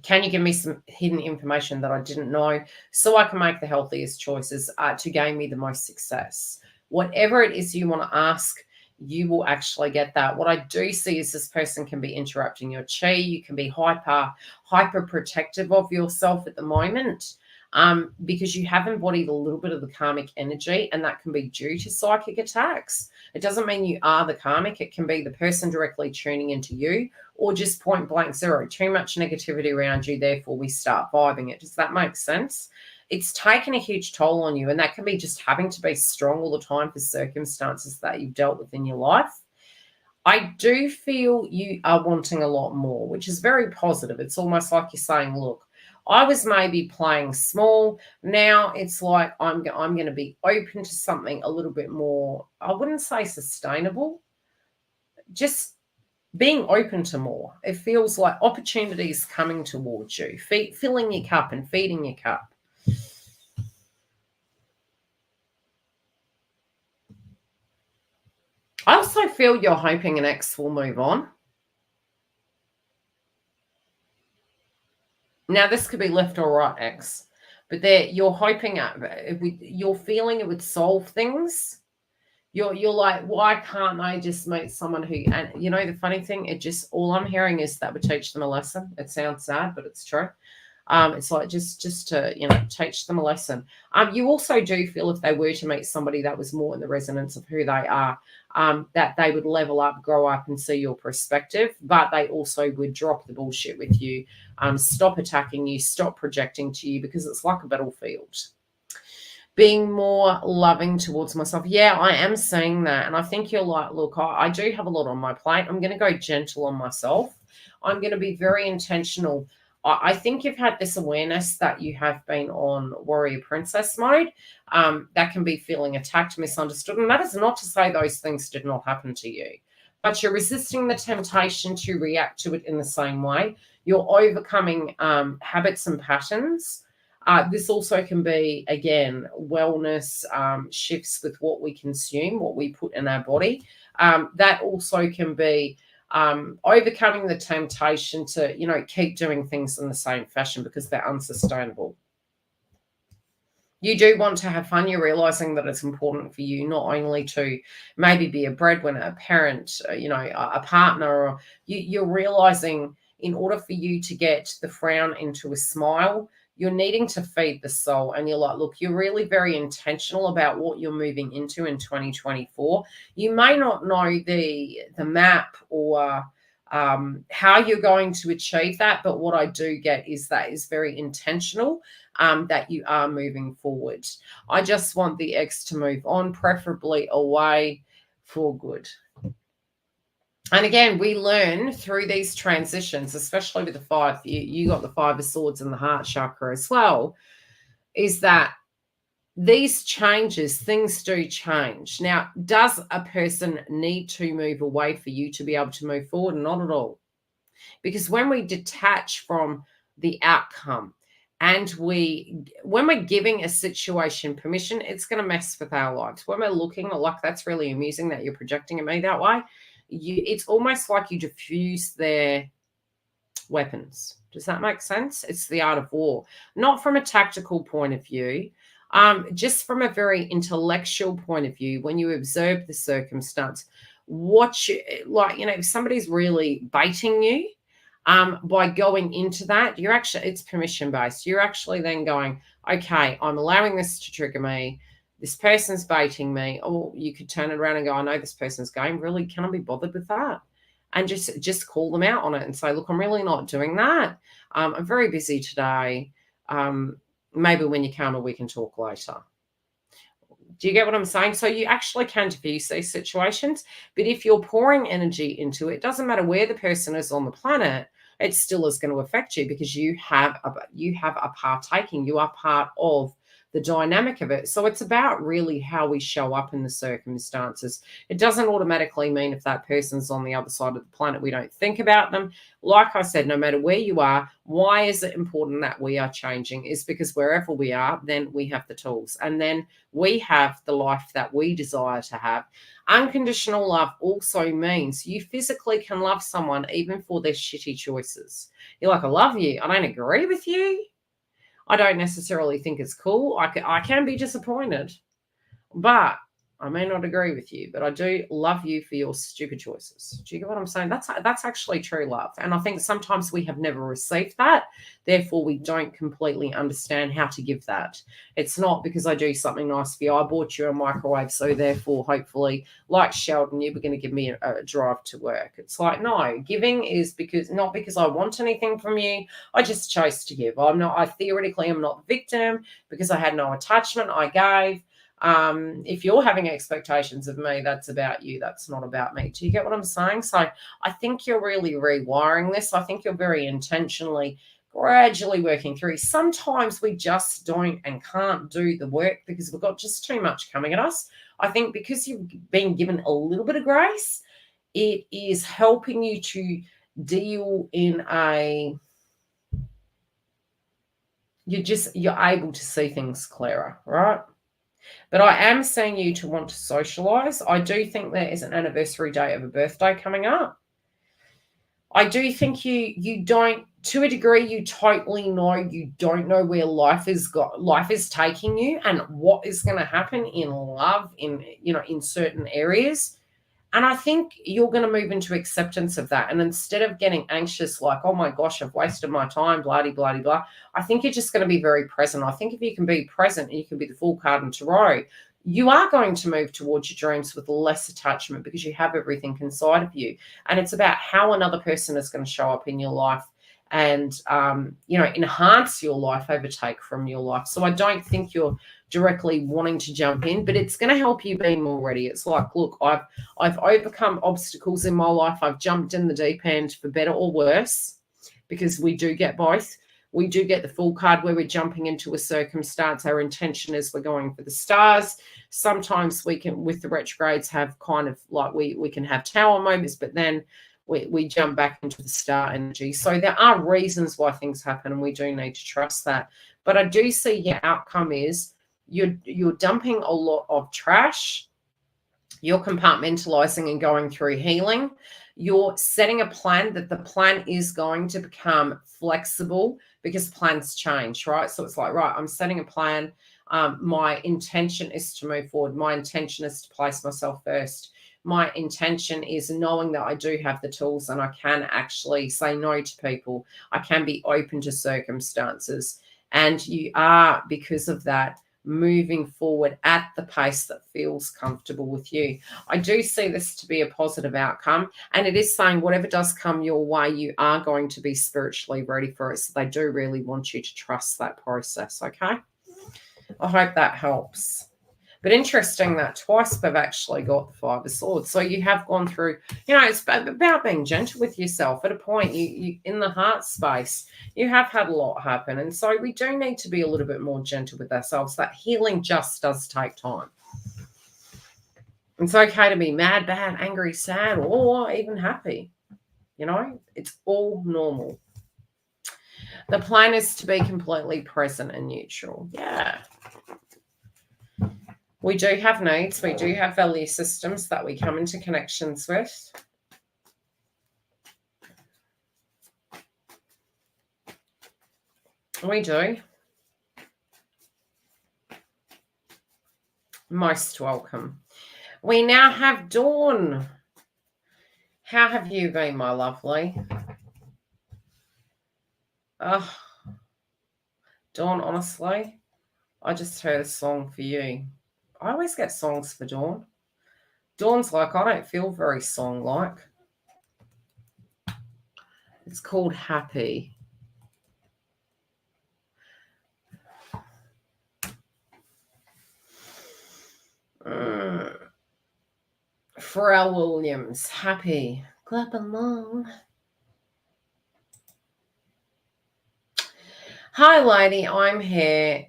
can you give me some hidden information that I didn't know so I can make the healthiest choices to gain me the most success? Whatever it is you want to ask, you will actually get that. What I do see is this person can be interrupting your chi. You can be hyper protective of yourself at the moment because you have embodied a little bit of the karmic energy, and that can be due to psychic attacks. It doesn't mean you are the karmic. It can be the person directly tuning into you or just point blank zero. Too much negativity around you, therefore we start vibing it. Does that make sense? It's taken a huge toll on you, and that can be just having to be strong all the time for circumstances that you've dealt with in your life. I do feel you are wanting a lot more, which is very positive. It's almost like you're saying, look, I was maybe playing small. Now it's like I'm going to be open to something a little bit more, I wouldn't say sustainable, just being open to more. It feels like opportunities coming towards you, filling your cup and feeding your cup. I also feel you're hoping an ex will move on. Now, this could be left or right ex, but you're hoping you're feeling it would solve things. You're like, why can't I just meet someone who, and you know, the funny thing, it just, all I'm hearing is that would teach them a lesson. It sounds sad, but it's true. It's like just to, you know, teach them a lesson. You also do feel if they were to meet somebody that was more in the resonance of who they are, that they would level up, grow up and see your perspective, but they also would drop the bullshit with you, stop attacking you, stop projecting to you, because it's like a battlefield. Being more loving towards myself. Yeah, I am seeing that. And I think you're like, look, I do have a lot on my plate. I'm going to go gentle on myself. I'm going to be very intentional. I think you've had this awareness that you have been on warrior princess mode. That can be feeling attacked, misunderstood. And that is not to say those things did not happen to you. But you're resisting the temptation to react to it in the same way. You're overcoming habits and patterns. This also can be, again, wellness, shifts with what we consume, what we put in our body. That also can be overcoming the temptation to, you know, keep doing things in the same fashion because they're unsustainable. You do want to have fun. You're realizing that it's important for you not only to maybe be a breadwinner, a parent, a partner, or you're realizing in order for you to get the frown into a smile, you're needing to feed the soul. And you're like, look, you're really very intentional about what you're moving into in 2024. You may not know the map or how you're going to achieve that, but what I do get is that is very intentional, that you are moving forward. I just want the ex to move on, preferably away for good. And again, we learn through these transitions, especially with the five, you got the Five of Swords and the heart chakra as well, is that these changes, things do change. Now, does a person need to move away for you to be able to move forward? Not at all. Because when we detach from the outcome and when we're giving a situation permission, it's going to mess with our lives. When we're looking like, that's really amusing that you're projecting at me that way, it's almost like you diffuse their weapons. Does that make sense? It's the art of war, not from a tactical point of view, just from a very intellectual point of view. When you observe the circumstance, if somebody's really baiting you, by going into that, it's permission based. You're actually then going, okay, I'm allowing this to trigger me. This person's baiting me. Or you could turn it around and go, I know this person's game. Really, can I be bothered with that? And just call them out on it and say, look, I'm really not doing that. I'm very busy today. Maybe when you come, or we can talk later. Do you get what I'm saying? So you actually can diffuse these situations, but if you're pouring energy into it, doesn't matter where the person is on the planet, it still is going to affect you, because you have a partaking. You are part of the dynamic of it. So it's about really how we show up in the circumstances. It doesn't automatically mean if that person's on the other side of the planet, we don't think about them. Like I said, no matter where you are, why is it important that we are changing? Is because wherever we are, then we have the tools, and then we have the life that we desire to have. Unconditional love also means you physically can love someone even for their shitty choices. You're like, I love you. I don't agree with you. I don't necessarily think it's cool. I can be disappointed, but I may not agree with you, but I do love you for your stupid choices. Do you get what I'm saying? That's actually true love. And I think sometimes we have never received that. Therefore, we don't completely understand how to give that. It's not because I do something nice for you. I bought you a microwave, so therefore, hopefully, like Sheldon, you were going to give me a drive to work. It's like, no, giving is not because I want anything from you. I just chose to give. I theoretically am not the victim because I had no attachment. I gave. If you're having expectations of me, that's about you. That's not about me. Do you get what I'm saying? So I think you're really rewiring this. I think you're very intentionally, gradually working through. Sometimes we just don't and can't do the work because we've got just too much coming at us. I think because you've been given a little bit of grace, it is helping you to deal in you're able to see things clearer, right? But I am seeing you to want to socialize. I do think there is an anniversary date of a birthday coming up. I do think you don't, to a degree, you totally know you don't know where life is taking you and what is going to happen in love in certain areas. And I think you're going to move into acceptance of that. And instead of getting anxious, like, oh my gosh, I've wasted my time, blah, blah, blah, blah, I think you're just going to be very present. I think if you can be present and you can be the Fool card in tarot, you are going to move towards your dreams with less attachment because you have everything inside of you. And it's about how another person is going to show up in your life and, enhance your life, overtake from your life. So I don't think you're directly wanting to jump in, but it's going to help you be more ready. It's like, look, I've overcome obstacles in my life. I've jumped in the deep end for better or worse, because we do get both. We do get the Fool card where we're jumping into a circumstance. Our intention is we're going for the stars. Sometimes we can, with the retrogrades, have kind of like we can have tower moments, but then we jump back into the star energy. So there are reasons why things happen, and we do need to trust that. But I do see your outcome is you're dumping a lot of trash. You're compartmentalizing and going through healing. You're setting a plan that the plan is going to become flexible because plans change, right? So it's like, right, I'm setting a plan. My intention is to move forward. My intention is to place myself first. My intention is knowing that I do have the tools and I can actually say no to people. I can be open to circumstances. And you are, because of that, moving forward at the pace that feels comfortable with you. I do see this to be a positive outcome. And it is saying whatever does come your way, you are going to be spiritually ready for it. So they do really want you to trust that process, okay? I hope that helps. But interesting that twice we've actually got the Five of Swords. So you have gone through, it's about being gentle with yourself. At a point, you in the heart space, you have had a lot happen. And so we do need to be a little bit more gentle with ourselves. That healing just does take time. It's okay to be mad, bad, angry, sad, or even happy. It's all normal. The plan is to be completely present and neutral. Yeah. We do have needs. We do have value systems that we come into connections with. We do. Most welcome. We now have Dawn. How have you been, my lovely? Oh, Dawn, honestly, I just heard a song for you. I always get songs for Dawn. Dawn's like, I don't feel very song-like. It's called Happy. Pharrell Williams, Happy. Clap along. Hi, lady, I'm here.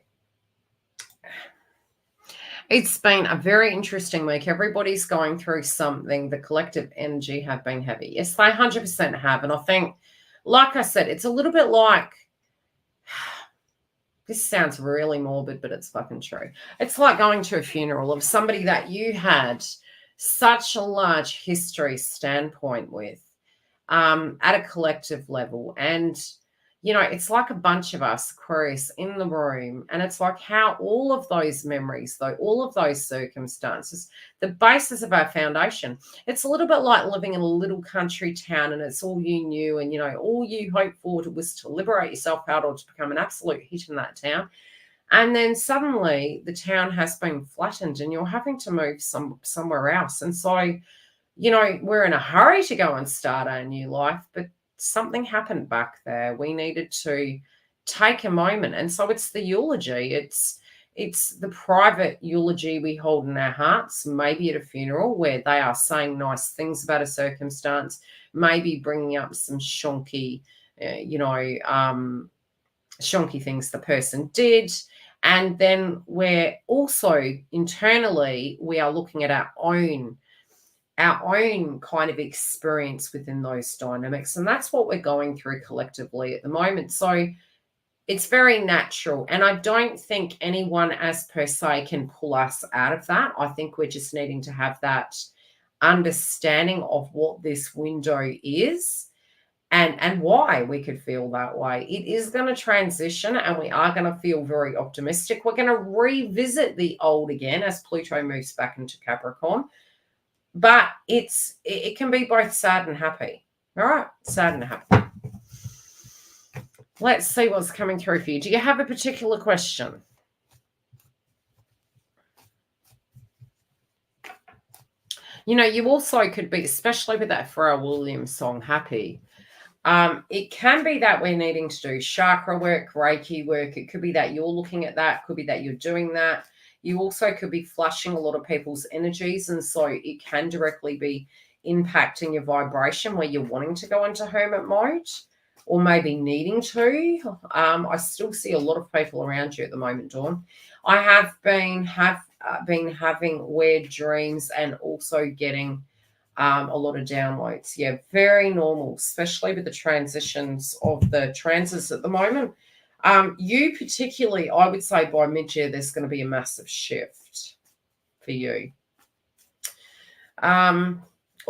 It's been a very interesting week. Everybody's going through something. The collective energy have been heavy. Yes, they 100% have. And I think, like I said, it's a little bit like, this sounds really morbid, but it's fucking true. It's like going to a funeral of somebody that you had such a large history standpoint with at a collective level. And it's like a bunch of us, Aquarius, in the room. And it's like how all of those memories, though, all of those circumstances, the basis of our foundation, it's a little bit like living in a little country town and it's all you knew. And, all you hoped for was to liberate yourself out or to become an absolute hit in that town. And then suddenly the town has been flattened and you're having to move somewhere else. And so, we're in a hurry to go and start our new life, but something happened back there. We needed to take a moment. And so it's the eulogy. It's the private eulogy we hold in our hearts, maybe at a funeral where they are saying nice things about a circumstance, maybe bringing up some shonky, shonky things the person did. And then we're also internally, we are looking at our own kind of experience within those dynamics. And that's what we're going through collectively at the moment. So it's very natural. And I don't think anyone as per se can pull us out of that. I think we're just needing to have that understanding of what this window is and why we could feel that way. It is going to transition and we are going to feel very optimistic. We're going to revisit the old again as Pluto moves back into Capricorn. But it can be both sad and happy. All right, sad and happy. Let's see what's coming through for you. Do you have a particular question? You also could be, especially with that Pharrell Williams song, Happy. It can be that we're needing to do chakra work, Reiki work. It could be that you're looking at that. Could be that you're doing that. You also could be flushing a lot of people's energies. And so it can directly be impacting your vibration where you're wanting to go into hermit mode or maybe needing to. I still see a lot of people around you at the moment, Dawn. I have been having weird dreams and also getting a lot of downloads. Yeah, very normal, especially with the transitions of the transits at the moment. You particularly, I would say by mid-year, there's going to be a massive shift for you.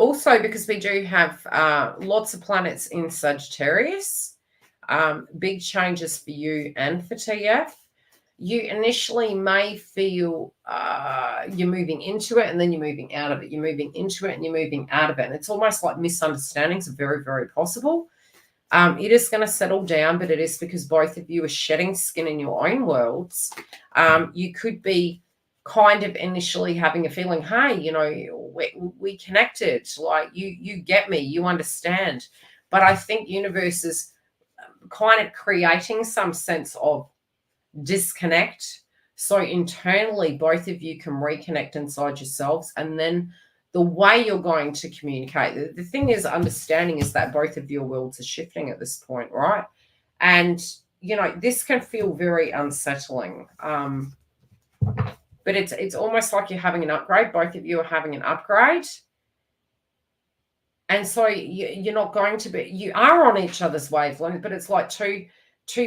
Also, because we do have lots of planets in Sagittarius, big changes for you and for TF. You initially may feel you're moving into it and then you're moving out of it. You're moving into it and you're moving out of it. And it's almost like misunderstandings are very, very possible. It is going to settle down, but it is because both of you are shedding skin in your own worlds. You could be kind of initially having a feeling, hey, you know, we connected, like you get me, you understand. But I think universe is kind of creating some sense of disconnect, so internally both of you can reconnect inside yourselves, and then the way you're going to communicate, the thing is, understanding is that both of your worlds are shifting at this point, right? And you know, this can feel very unsettling, but it's almost like you're having an upgrade. Both of you are having an upgrade, and so you're not going to be, you are on each other's wavelength, but it's like two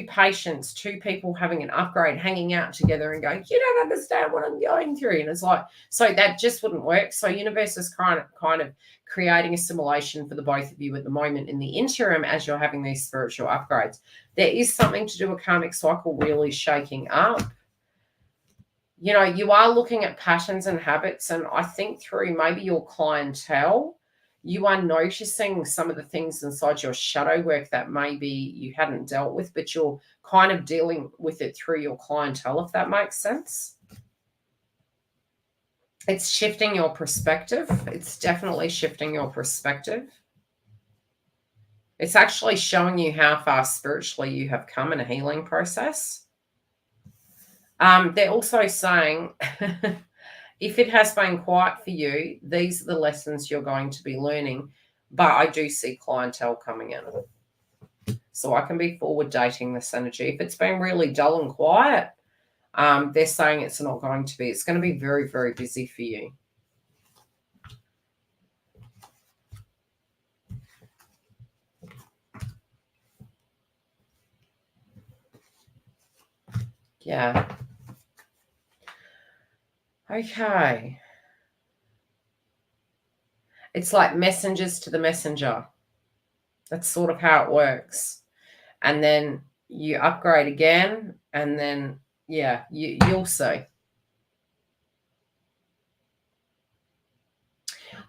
patients, two people having an upgrade, hanging out together and going, you don't understand what I'm going through. And it's like, so that just wouldn't work. So universe is kind of creating a simulation for the both of you at the moment in the interim as you're having these spiritual upgrades. There is something to do with karmic cycle really shaking up. You know, you are looking at patterns and habits, and I think through maybe your clientele, you are noticing some of the things inside your shadow work that maybe you hadn't dealt with, but you're kind of dealing with it through your clientele, if that makes sense. It's shifting your perspective. It's definitely shifting your perspective. It's actually showing you how far spiritually you have come in a healing process. They're also saying, if it has been quiet for you, these are the lessons you're going to be learning. But I do see clientele coming in. So I can be forward dating this energy. If it's been really dull and quiet, they're saying it's not going to be. It's going to be very, very busy for you. Yeah. Okay. It's like messengers to the messenger. That's sort of how it works. And then you upgrade again, and then, yeah, you'll see.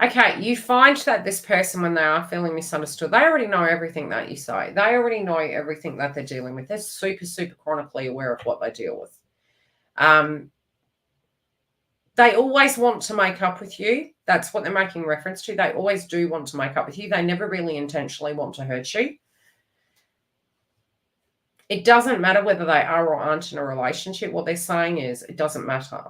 Okay, you find that this person, when they are feeling misunderstood, they already know everything that you say. They already know everything that they're dealing with. They're super, super chronically aware of what they deal with. They always want to make up with you. That's what they're making reference to. They always do want to make up with you. They never really intentionally want to hurt you. It doesn't matter whether they are or aren't in a relationship. What they're saying is it doesn't matter.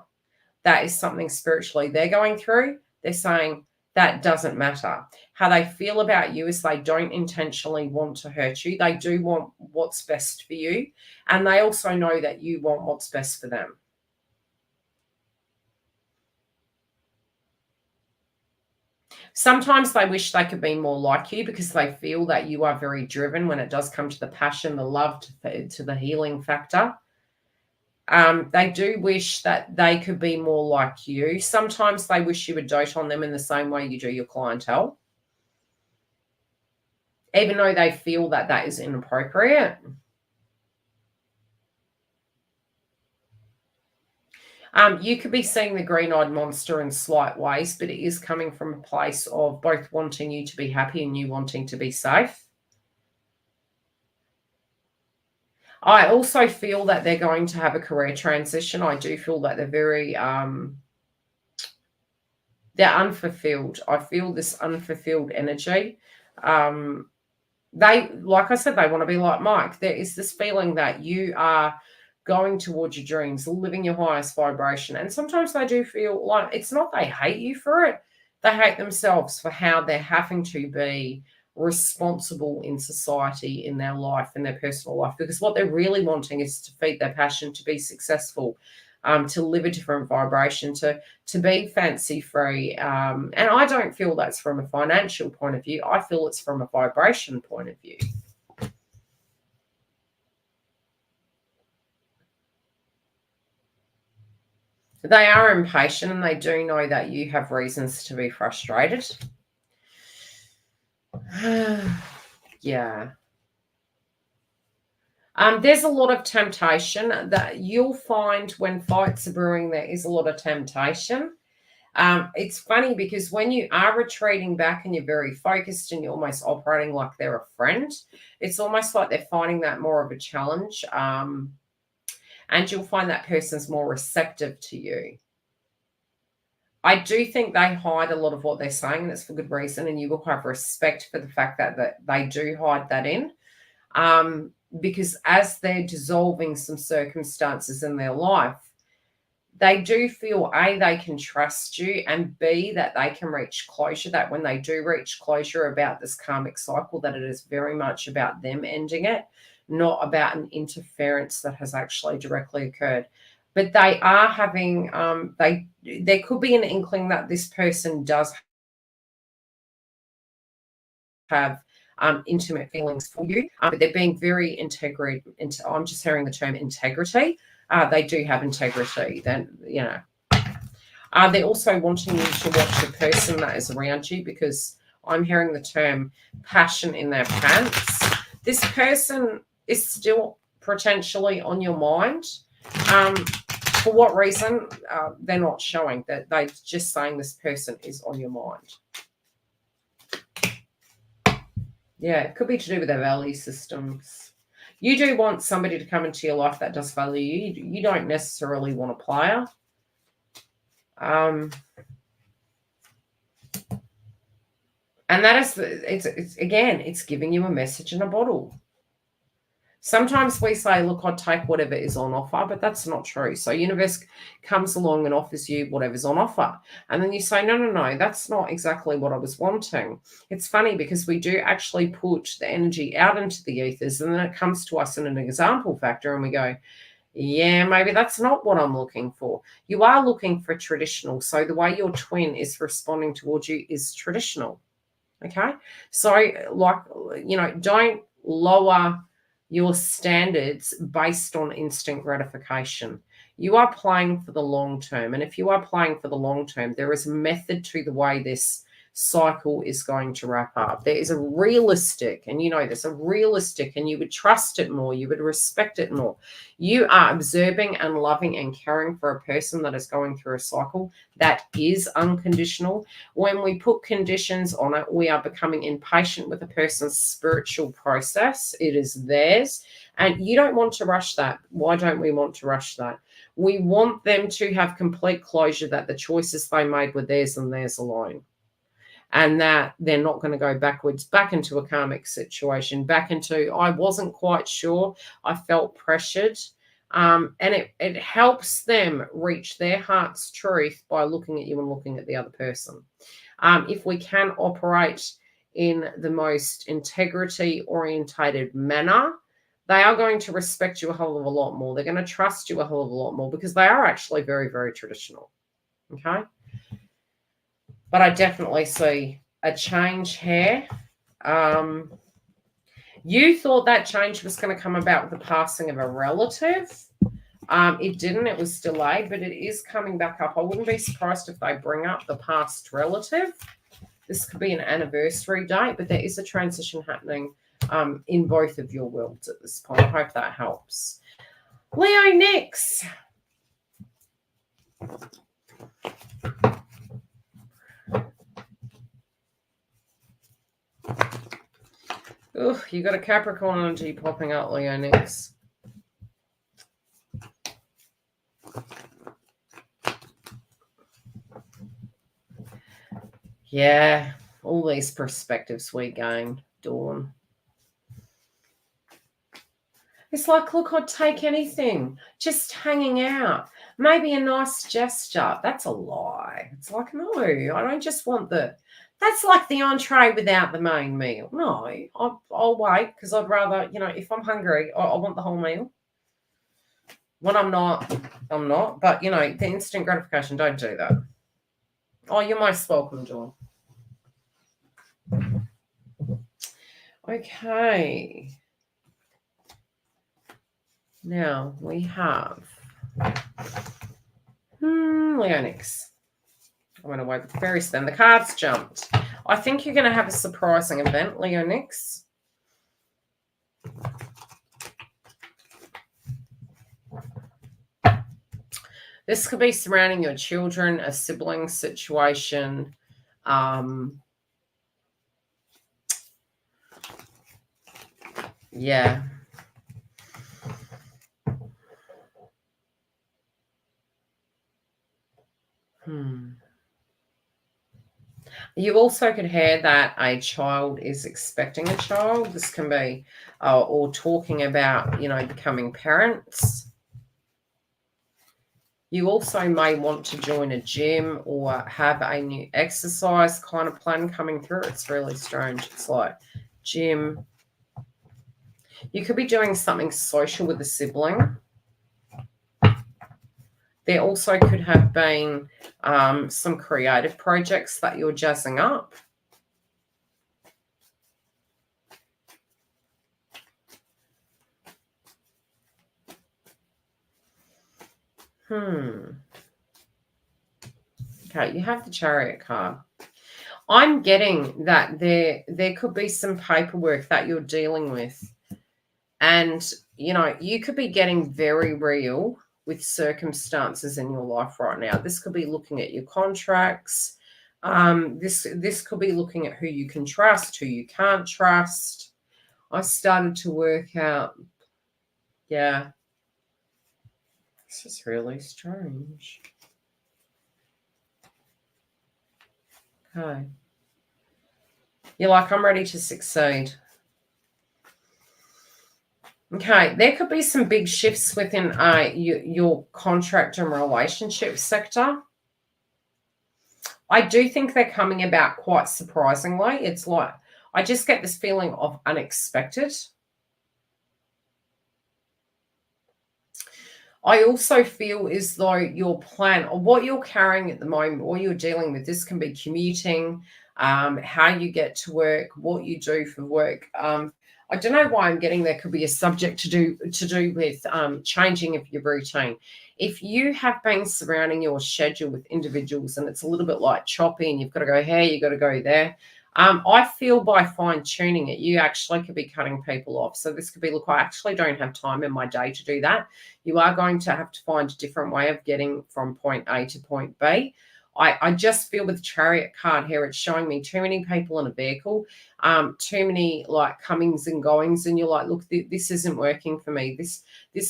That is something spiritually they're going through. They're saying that doesn't matter. How they feel about you is they don't intentionally want to hurt you. They do want what's best for you. And they also know that you want what's best for them. Sometimes they wish they could be more like you because they feel that you are very driven when it does come to the passion, the love, to the healing factor. They do wish that they could be more like you. Sometimes they wish you would dote on them in the same way you do your clientele, even though they feel that that is inappropriate. You could be seeing the green-eyed monster in slight ways, but it is coming from a place of both wanting you to be happy and you wanting to be safe. I also feel that they're going to have a career transition. I do feel that they're very, they're unfulfilled. I feel this unfulfilled energy. They, like I said, they want to be like Mike. There is this feeling that you are going towards your dreams, living your highest vibration. And sometimes they do feel like it's not they hate you for it. They hate themselves for how they're having to be responsible in society, in their life, in their personal life, because what they're really wanting is to feed their passion, to be successful, to live a different vibration, to be fancy free. And I don't feel that's from a financial point of view. I feel it's from a vibration point of view. They are impatient and they do know that you have reasons to be frustrated. Yeah. There's a lot of temptation that you'll find when fights are brewing. There is a lot of temptation. It's funny because when you are retreating back and you're very focused and you're almost operating like they're a friend, it's almost like they're finding that more of a challenge. And you'll find that person's more receptive to you. I do think they hide a lot of what they're saying, and it's for good reason. And you will have respect for the fact that they do hide that in. Because as they're dissolving some circumstances in their life, they do feel A, they can trust you, and B, that they can reach closure, that when they do reach closure about this karmic cycle, that it is very much about them ending it, not about an interference that has actually directly occurred. But they are having, there could be an inkling that this person does have intimate feelings for you, but they're being very integrated. I'm just hearing the term integrity. They do have integrity. Then they're also wanting you to watch the person that is around you, because I'm hearing the term passion in their pants. This person is still potentially on your mind. For what reason? They're not showing that. They're just saying this person is on your mind. Yeah, it could be to do with their value systems. You do want somebody to come into your life that does value you. You don't necessarily want a player. And that is, it's giving you a message in a bottle. Sometimes we say, look, I'd take whatever is on offer, but that's not true. So universe comes along and offers you whatever's on offer. And then you say, no, that's not exactly what I was wanting. It's funny because we do actually put the energy out into the ethers, and then it comes to us in an example factor and we go, yeah, maybe that's not what I'm looking for. You are looking for traditional. So the way your twin is responding towards you is traditional. Okay. So don't lower your standards based on instant gratification. You are playing for the long term. And if you are playing for the long term, there is a method to the way this cycle is going to wrap up. There is a realistic, and there's a realistic, and you would trust it more, you would respect it more. You are observing and loving and caring for a person that is going through a cycle that is unconditional. When we put conditions on it, we are becoming impatient with a person's spiritual process. It is theirs, and you don't want to rush that. Why don't we want to rush that? We want them to have complete closure that the choices they made were theirs and theirs alone. And that they're not going to go backwards, back into a karmic situation, back into, I wasn't quite sure, I felt pressured. And it helps them reach their heart's truth by looking at you and looking at the other person. If we can operate in the most integrity-orientated manner, they are going to respect you a hell of a lot more. They're going to trust you a hell of a lot more because they are actually very, very traditional. Okay? But I definitely see a change here. You thought that change was going to come about with the passing of a relative. It didn't. It was delayed, but it is coming back up. I wouldn't be surprised if they bring up the past relative. This could be an anniversary date, but there is a transition happening in both of your worlds at this point. I hope that helps. Leo, next. Ugh, you got a Capricorn energy popping up, Leo, next. Yeah, all these perspectives we gain, Dawn. It's like, look, I'd take anything. Just hanging out. Maybe a nice gesture. That's a lie. It's like, no, I don't just want that's like the entree without the main meal. No, I'll wait because I'd rather, if I'm hungry, I want the whole meal. When I'm not, I'm not. But, the instant gratification, don't do that. Oh, you're most welcome, Dawn. Okay. Now we have Leonix. I went away with the fairies then. The cards jumped. I think you're going to have a surprising event, Leo Nix. This could be surrounding your children, a sibling situation. Yeah. You also could hear that a child is expecting a child. This can be, or talking about, becoming parents. You also may want to join a gym or have a new exercise kind of plan coming through. It's really strange. It's like gym. You could be doing something social with a sibling. There also could have been some creative projects that you're jazzing up. Okay, you have the Chariot card. I'm getting that there could be some paperwork that you're dealing with. And, you could be getting very real with circumstances in your life right now. This could be looking at your contracts. This could be looking at who you can trust, who you can't trust. I started to work out, yeah. This is really strange. Okay. You're like, I'm ready to succeed. Okay, there could be some big shifts within your contract and relationship sector. I do think they're coming about quite surprisingly. It's like, I just get this feeling of unexpected. I also feel as though your plan or what you're carrying at the moment, what you're dealing with, this can be commuting, how you get to work, what you do for work. I don't know why I'm getting there. Could be a subject to do with changing of your routine. If you have been surrounding your schedule with individuals and it's a little bit like choppy and you've got to go here, you've got to go there. I feel by fine-tuning it, you actually could be cutting people off. So this could be, look, I actually don't have time in my day to do that. You are going to have to find a different way of getting from point A to point B. I just feel with the Chariot card here, it's showing me too many people in a vehicle, too many like comings and goings, and you're like, look, this isn't working for me. This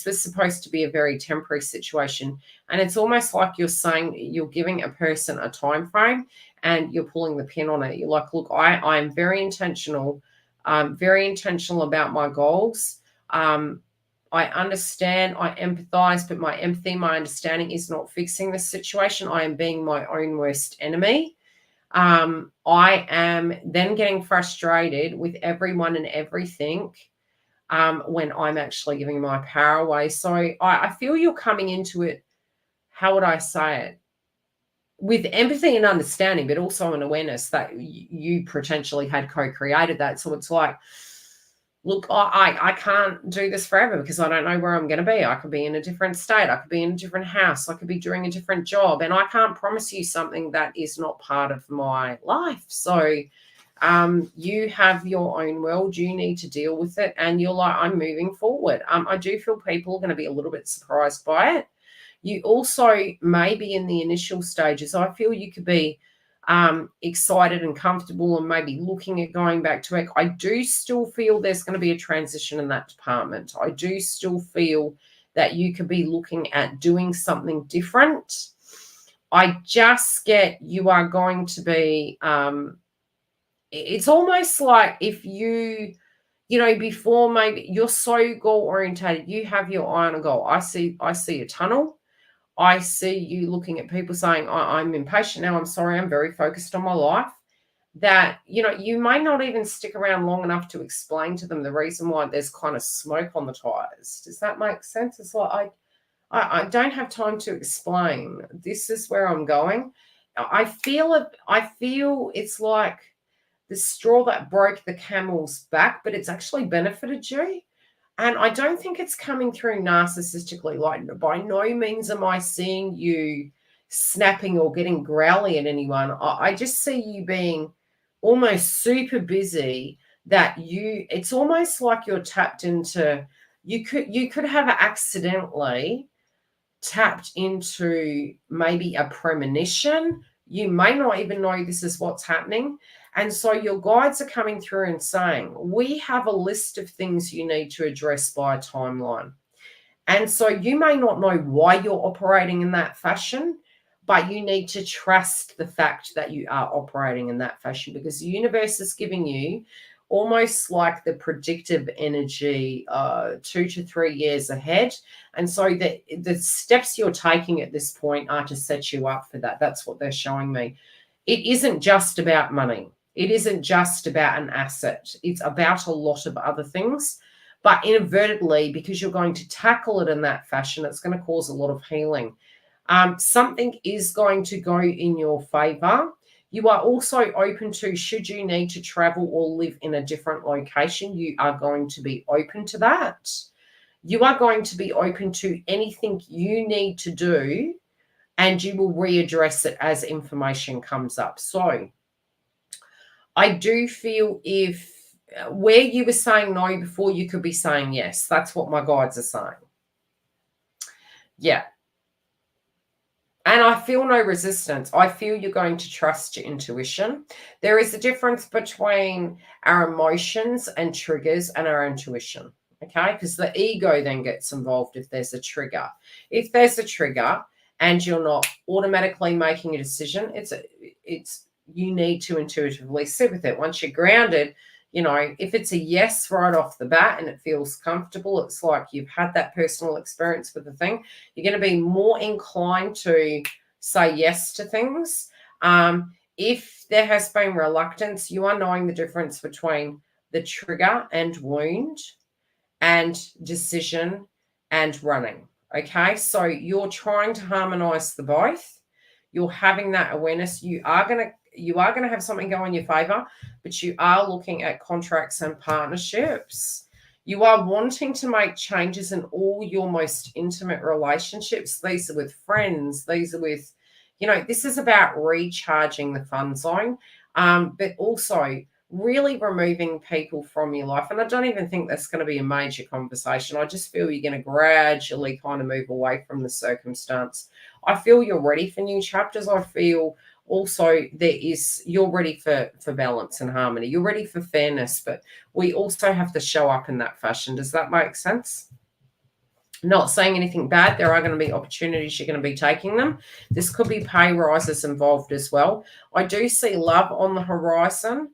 was supposed to be a very temporary situation, and it's almost like you're saying you're giving a person a time frame and you're pulling the pin on it. You're like, look, I'm very intentional about my goals. I understand, I empathize, but my empathy, my understanding is not fixing the situation. I am being my own worst enemy. I am then getting frustrated with everyone and everything when I'm actually giving my power away. So I feel you're coming into it, how would I say it? With empathy and understanding, but also an awareness that you potentially had co-created that. So it's like, look, I can't do this forever because I don't know where I'm going to be. I could be in a different state. I could be in a different house. I could be doing a different job. And I can't promise you something that is not part of my life. So you have your own world. You need to deal with it. And you're like, I'm moving forward. I do feel people are going to be a little bit surprised by it. You also may be in the initial stages. I feel you could be excited and comfortable and maybe looking at going back to work. I do still feel there's going to be a transition in that department. I do still feel that you could be looking at doing something different. I just get you are going to be, it's almost like if you before maybe you're so goal orientated, you have your eye on a goal. I see a tunnel. I see you looking at people saying, I'm impatient now. I'm sorry. I'm very focused on my life. That, you may not even stick around long enough to explain to them the reason why there's kind of smoke on the tires. Does that make sense? It's like, I don't have time to explain. This is where I'm going. I feel it's like the straw that broke the camel's back, but it's actually benefited you. And I don't think it's coming through narcissistically. Like, by no means am I seeing you snapping or getting growly at anyone. I just see you being almost super busy, that it's almost like you're tapped into, you could have accidentally tapped into maybe a premonition. You may not even know this is what's happening. And so your guides are coming through and saying, we have a list of things you need to address by a timeline. And so you may not know why you're operating in that fashion, but you need to trust the fact that you are operating in that fashion, because the universe is giving you almost like the predictive energy 2 to 3 years ahead. And so the steps you're taking at this point are to set you up for that. That's what they're showing me. It isn't just about money. It isn't just about an asset. It's about a lot of other things. But inadvertently, because you're going to tackle it in that fashion, it's going to cause a lot of healing. Something is going to go in your favor. You are also open to, should you need to travel or live in a different location, you are going to be open to that. You are going to be open to anything you need to do, and you will readdress it as information comes up. So I do feel if where you were saying no before, you could be saying yes. That's what my guides are saying. Yeah. And I feel no resistance. I feel you're going to trust your intuition. There is a difference between our emotions and triggers and our intuition, okay? Because the ego then gets involved if there's a trigger. If there's a trigger and you're not automatically making a decision, it's you need to intuitively sit with it. Once you're grounded, you know, if it's a yes right off the bat and it feels comfortable, it's like you've had that personal experience with the thing, you're going to be more inclined to say yes to things. If there has been reluctance, you are knowing the difference between the trigger and wound and decision and running. Okay, so you're trying to harmonize the both. You're having that awareness. You are going to have something go in your favor, but you are looking at contracts and partnerships. You are wanting to make changes in all your most intimate relationships. These are with friends. These are with, you know, this is about recharging the fun zone, but also really removing people from your life. And I don't even think that's going to be a major conversation. I just feel you're going to gradually kind of move away from the circumstance. I feel you're ready for new chapters. I feel also you're ready for balance and harmony. You're ready for fairness, but we also have to show up in that fashion. Does that make sense? Not saying anything bad. There are going to be opportunities. You're going to be taking them. This could be pay rises involved as well. I do see love on the horizon.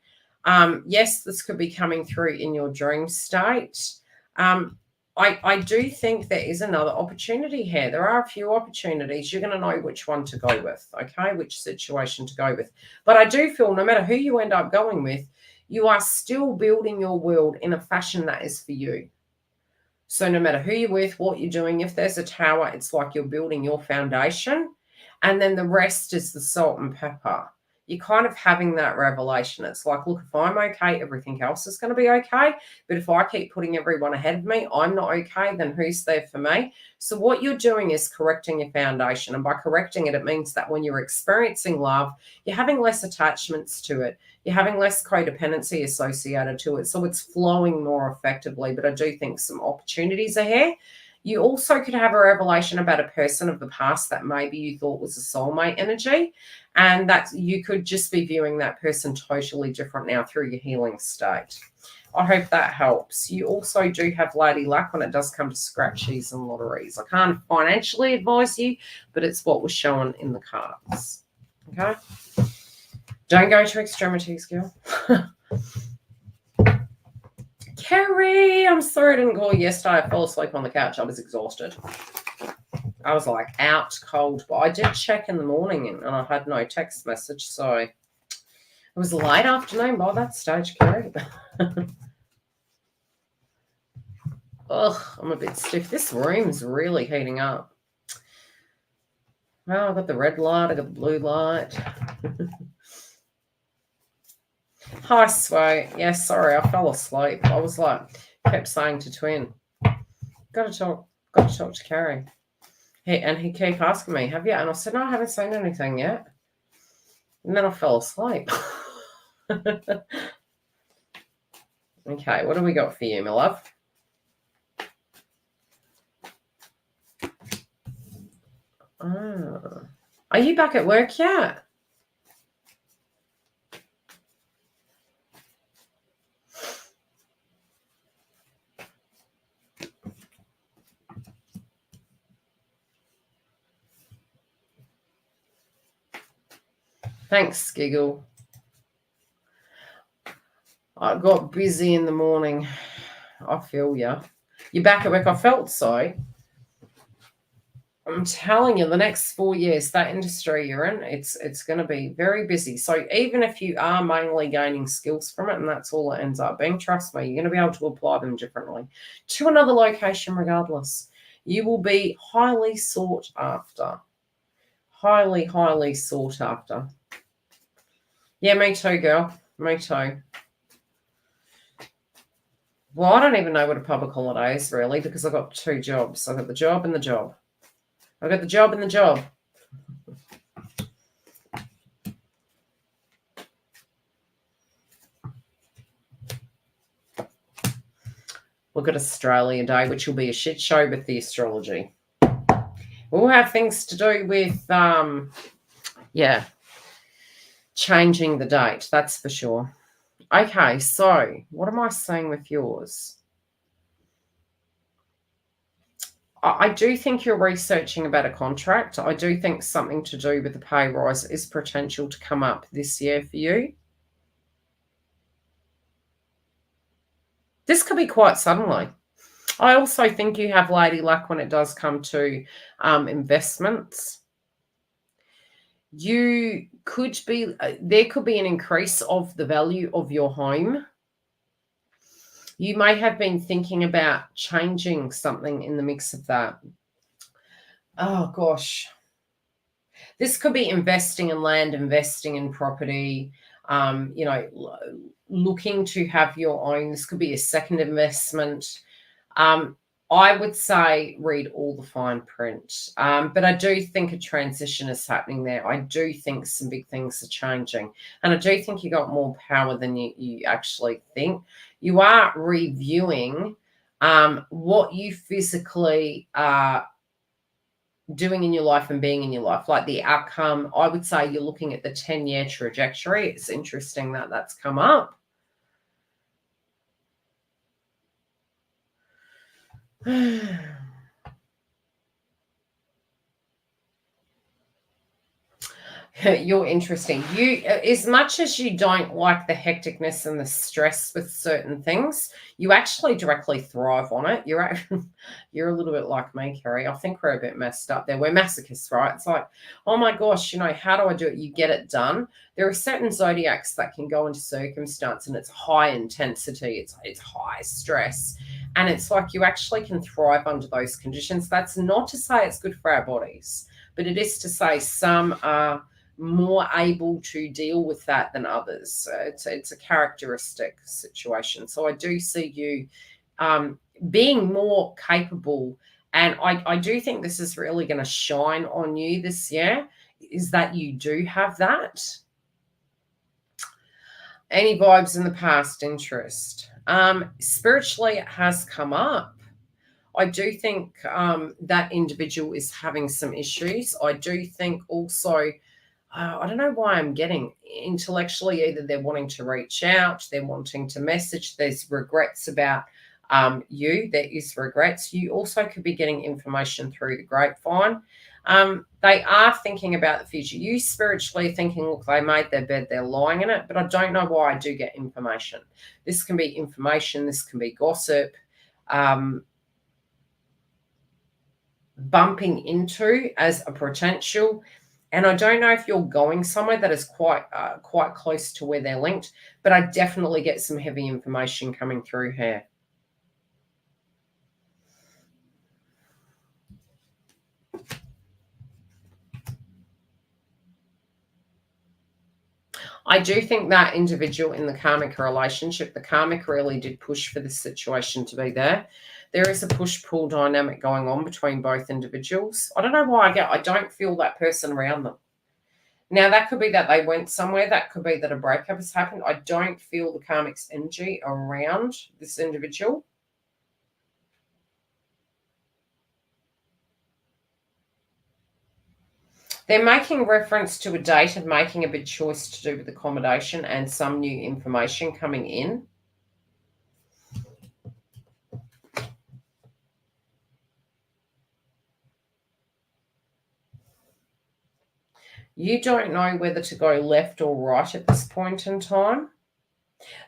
Yes, this could be coming through in your dream state. I do think there is another opportunity here. There are a few opportunities. You're going to know which one to go with, okay, which situation to go with. But I do feel no matter who you end up going with, you are still building your world in a fashion that is for you. So no matter who you're with, what you're doing, if there's a tower, it's like you're building your foundation. And then the rest is the salt and pepper. You're kind of having that revelation. It's like, look, if I'm okay, everything else is going to be okay. But if I keep putting everyone ahead of me, I'm not okay, then who's there for me? So what you're doing is correcting your foundation. And by correcting it, it means that when you're experiencing love, you're having less attachments to it. You're having less codependency associated to it. So it's flowing more effectively. But I do think some opportunities are here. You also could have a revelation about a person of the past that maybe you thought was a soulmate energy, and that you could just be viewing that person totally different now through your healing state. I hope that helps. You also do have lady luck when it does come to scratchies and lotteries. I can't financially advise you, but it's what was shown in the cards. Okay? Don't go to extremities, girl. Carrie, I'm sorry I didn't call you yesterday. I fell asleep on the couch. I was exhausted. I was like out cold, but I did check in the morning and I had no text message. So it was a late afternoon by that stage, Carrie. Ugh, I'm a bit stiff. This room's really heating up. Well, I've got the red light. I've got the blue light. Hi, Sway. Yeah, sorry, I fell asleep. I was like, kept saying to Twin, got to talk to Carrie. He kept asking me, have you? And I said, no, I haven't seen anything yet. And then I fell asleep. Okay, what do we got for you, my love? Oh. Are you back at work yet? Thanks, Giggle. I got busy in the morning. I feel ya. You're back at work. I felt so. I'm telling you, the next 4 years, that industry you're in, it's going to be very busy. So even if you are mainly gaining skills from it, and that's all it ends up being, trust me, you're going to be able to apply them differently to another location regardless. You will be highly sought after. Highly, highly sought after. Yeah, me too, girl. Me too. Well, I don't even know what a public holiday is, really, because I've got 2 jobs. I've got the job and the job. I've got the job and the job. Look at Australia Day, which will be a shit show with the astrology. We'll have things to do with, changing the date, that's for sure. Okay, so what am I saying with yours? I do think you're researching about a contract. I do think something to do with the pay rise is potential to come up this year for you. This could be quite suddenly. I also think you have lady luck when it does come to investments. You could be, there could be an increase of the value of your home. You may have been thinking about changing something in the mix of that. Oh, gosh. This could be investing in land, investing in property, looking to have your own. This could be a second investment. I would say read all the fine print. But I do think a transition is happening there. I do think some big things are changing. And I do think you got more power than you actually think. You are reviewing what you physically are doing in your life and being in your life, like the outcome. I would say you're looking at the 10-year trajectory. It's interesting that that's come up. You're interesting. You, as much as you don't like the hecticness and the stress with certain things, you actually directly thrive on it. You're a little bit like me, Kerry. I think we're a bit messed up there. We're masochists, right? It's like, oh my gosh, how do I do it? You get it done. There are certain zodiacs that can go into circumstance and it's high intensity, it's high stress, and it's like you actually can thrive under those conditions. That's not to say it's good for our bodies, but it is to say some are more able to deal with that than others. It's a characteristic situation. So I do see you being more capable, and I do think this is really going to shine on you this year, is that you do have that. Any vibes in the past interest? Spiritually, it has come up. I do think that individual is having some issues. I do think also, I don't know why I'm getting intellectually, either they're wanting to reach out, they're wanting to message, there's regrets about you, there is regrets. You also could be getting information through the grapevine. They are thinking about the future. You spiritually thinking, look, they made their bed, they're lying in it, but I don't know why I do get information. This can be information, this can be gossip, bumping into as a potential. And I don't know if you're going somewhere that is quite close to where they're linked, but I definitely get some heavy information coming through here. I do think that individual in the karmic relationship, the karmic really did push for this situation to be there. There is a push-pull dynamic going on between both individuals. I don't know why I don't feel that person around them. Now, that could be that they went somewhere. That could be that a breakup has happened. I don't feel the karmic's energy around this individual. They're making reference to a date of making a big choice to do with accommodation and some new information coming in. You don't know whether to go left or right at this point in time.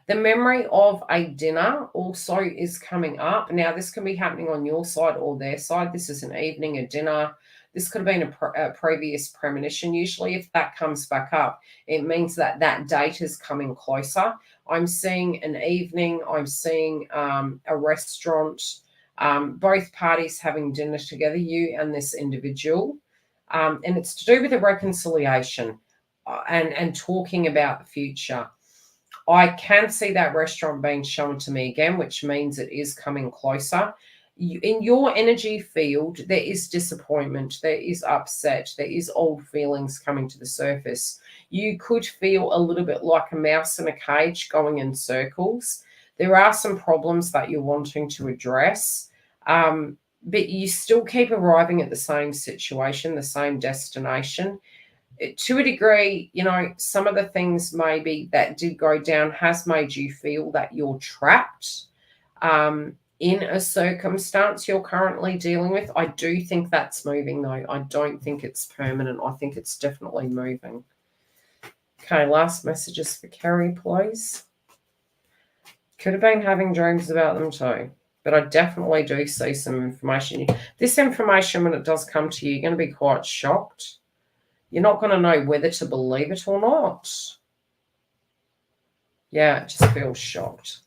The memory of a dinner also is coming up. Now, this can be happening on your side or their side. This is an evening, a dinner. This could have been a previous premonition. Usually, if that comes back up, it means that that date is coming closer. I'm seeing an evening. I'm seeing a restaurant, both parties having dinner together, you and this individual. And it's to do with a reconciliation and talking about the future. I can see that restaurant being shown to me again, which means it is coming closer. In your energy field, there is disappointment, there is upset, there is old feelings coming to the surface. You could feel a little bit like a mouse in a cage going in circles. There are some problems that you're wanting to address, but you still keep arriving at the same situation, the same destination. To a degree, you know, some of the things maybe that did go down has made you feel that you're trapped in a circumstance you're currently dealing with. I do think that's moving, though. I don't think it's permanent. I think it's definitely moving. Okay, last messages for Kerry, please. Could have been having dreams about them too, but I definitely do see some information. This information, when it does come to you, you're going to be quite shocked. You're not going to know whether to believe it or not. Yeah, it just feels shocked.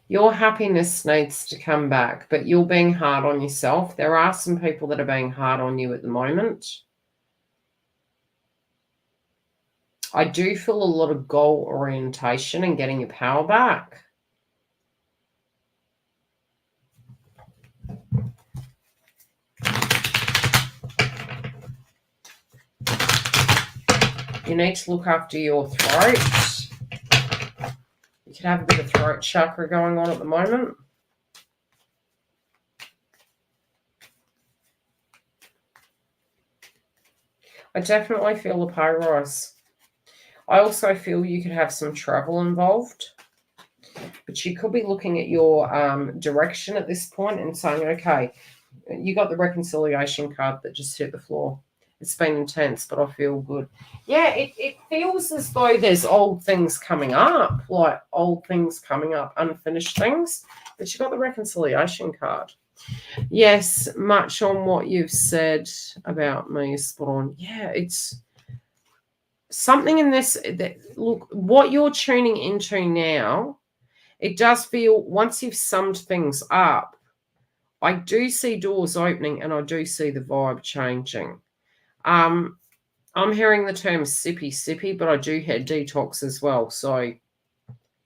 Your happiness needs to come back, but you're being hard on yourself. There are some people that are being hard on you at the moment. I do feel a lot of goal orientation and getting your power back. You need to look after your throat. You could have a bit of throat chakra going on at the moment. I definitely feel the pay rise. I also feel you could have some travel involved, but you could be looking at your direction at this point and saying, okay, you got the reconciliation card that just hit the floor. It's been intense, but I feel good. Yeah, it feels as though there's old things coming up, like old things coming up, unfinished things, but you got the reconciliation card. Yes, much on what you've said about me is spot on. Yeah, it's something in this that, look, what you're tuning into now, it does feel, once you've summed things up, I do see doors opening and I do see the vibe changing. I'm hearing the term sippy, but I do hear detox as well. So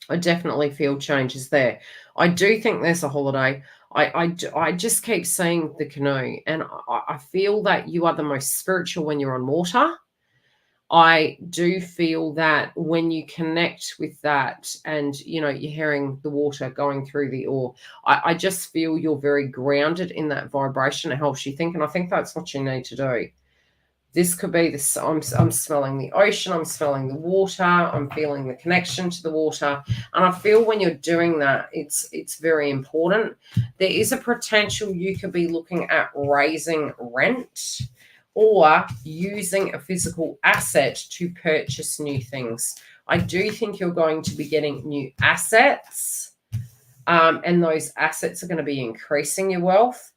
I definitely feel changes there. I do think there's a holiday. I just keep seeing the canoe, and I feel that you are the most spiritual when you're on water. I do feel that when you connect with that and, you know, you're hearing the water going through the oar, I just feel you're very grounded in that vibration. It helps you think, and I think that's what you need to do. This could be this. I'm smelling the ocean. I'm smelling the water. I'm feeling the connection to the water. And I feel when you're doing that, it's very important. There is a potential you could be looking at raising rent or using a physical asset to purchase new things. I do think you're going to be getting new assets, and those assets are going to be increasing your wealth.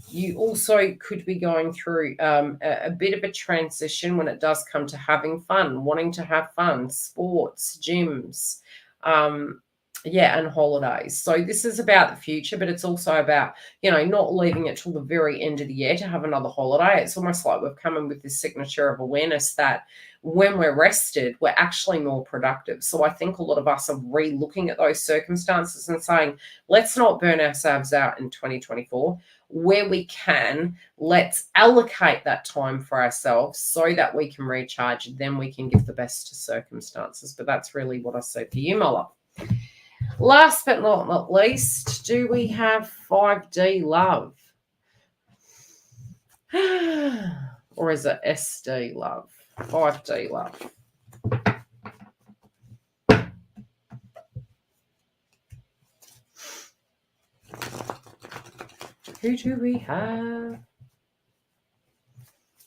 You also could be going through a bit of a transition when it does come to having fun, wanting to have fun, sports, gyms, Yeah, and holidays. So this is about the future, but it's also about, not leaving it till the very end of the year to have another holiday. It's almost like we've come in with this signature of awareness that when we're rested, we're actually more productive. So I think a lot of us are re-looking at those circumstances and saying, let's not burn ourselves out in 2024. Where we can, let's allocate that time for ourselves so that we can recharge, and then we can give the best to circumstances. But that's really what I say for you, my love. Last but not least, do we have 5D love? Or is it SD love? 5D love. Who do we have?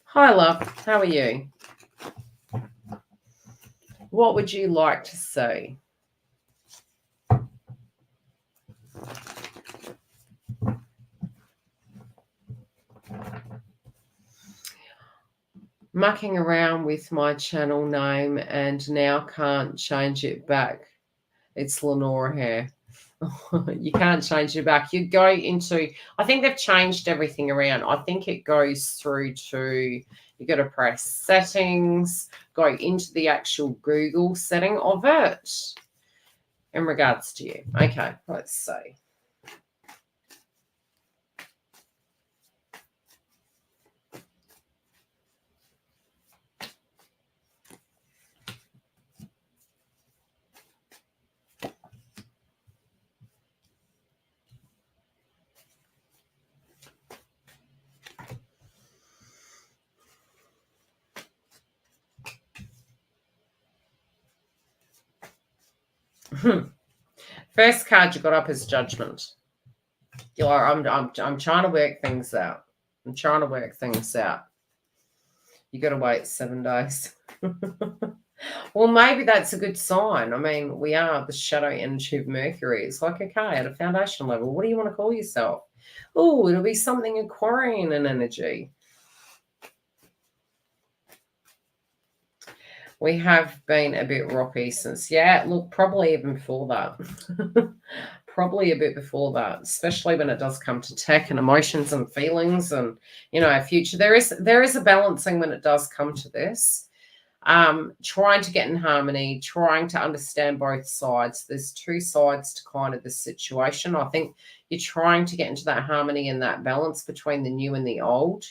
Hi, love. How are you? What would you like to see? Mucking around with my channel name and now can't change it back. It's Lenora here. You can't change it back. You go into, I think they've changed everything around. I think it goes through to, you got to press settings, go into the actual Google setting of it in regards to you. Okay, let's see. First card you got up is Judgment. You're like, I'm trying to work things out. I'm trying to work things out. You got to wait 7 days. Well, maybe that's a good sign. I mean, we are the shadow energy of Mercury. It's like, okay, at a foundation level, what do you want to call yourself? Oh, it'll be something Aquarian in energy. We have been a bit rocky since, yeah, look, probably even before that. Probably a bit before that, especially when it does come to tech and emotions and feelings and, our future. There is a balancing when it does come to this. Trying to get in harmony, trying to understand both sides. There's two sides to kind of this situation. I think you're trying to get into that harmony and that balance between the new and the old.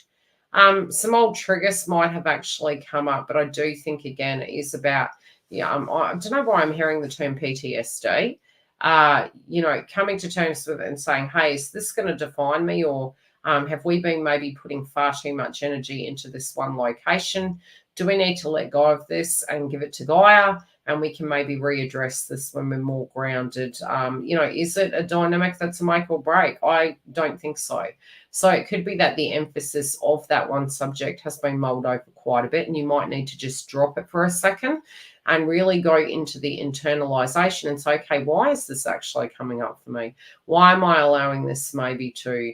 Some old triggers might have actually come up, but I do think, again, it is about, I don't know why I'm hearing the term PTSD. Coming to terms with it and saying, hey, is this going to define me? Or have we been maybe putting far too much energy into this one location? Do we need to let go of this and give it to Gaia? And we can maybe readdress this when we're more grounded. Is it a dynamic that's a make or break? I don't think so. So it could be that the emphasis of that one subject has been mulled over quite a bit, and you might need to just drop it for a second and really go into the internalization and say, okay, why is this actually coming up for me? Why am I allowing this maybe to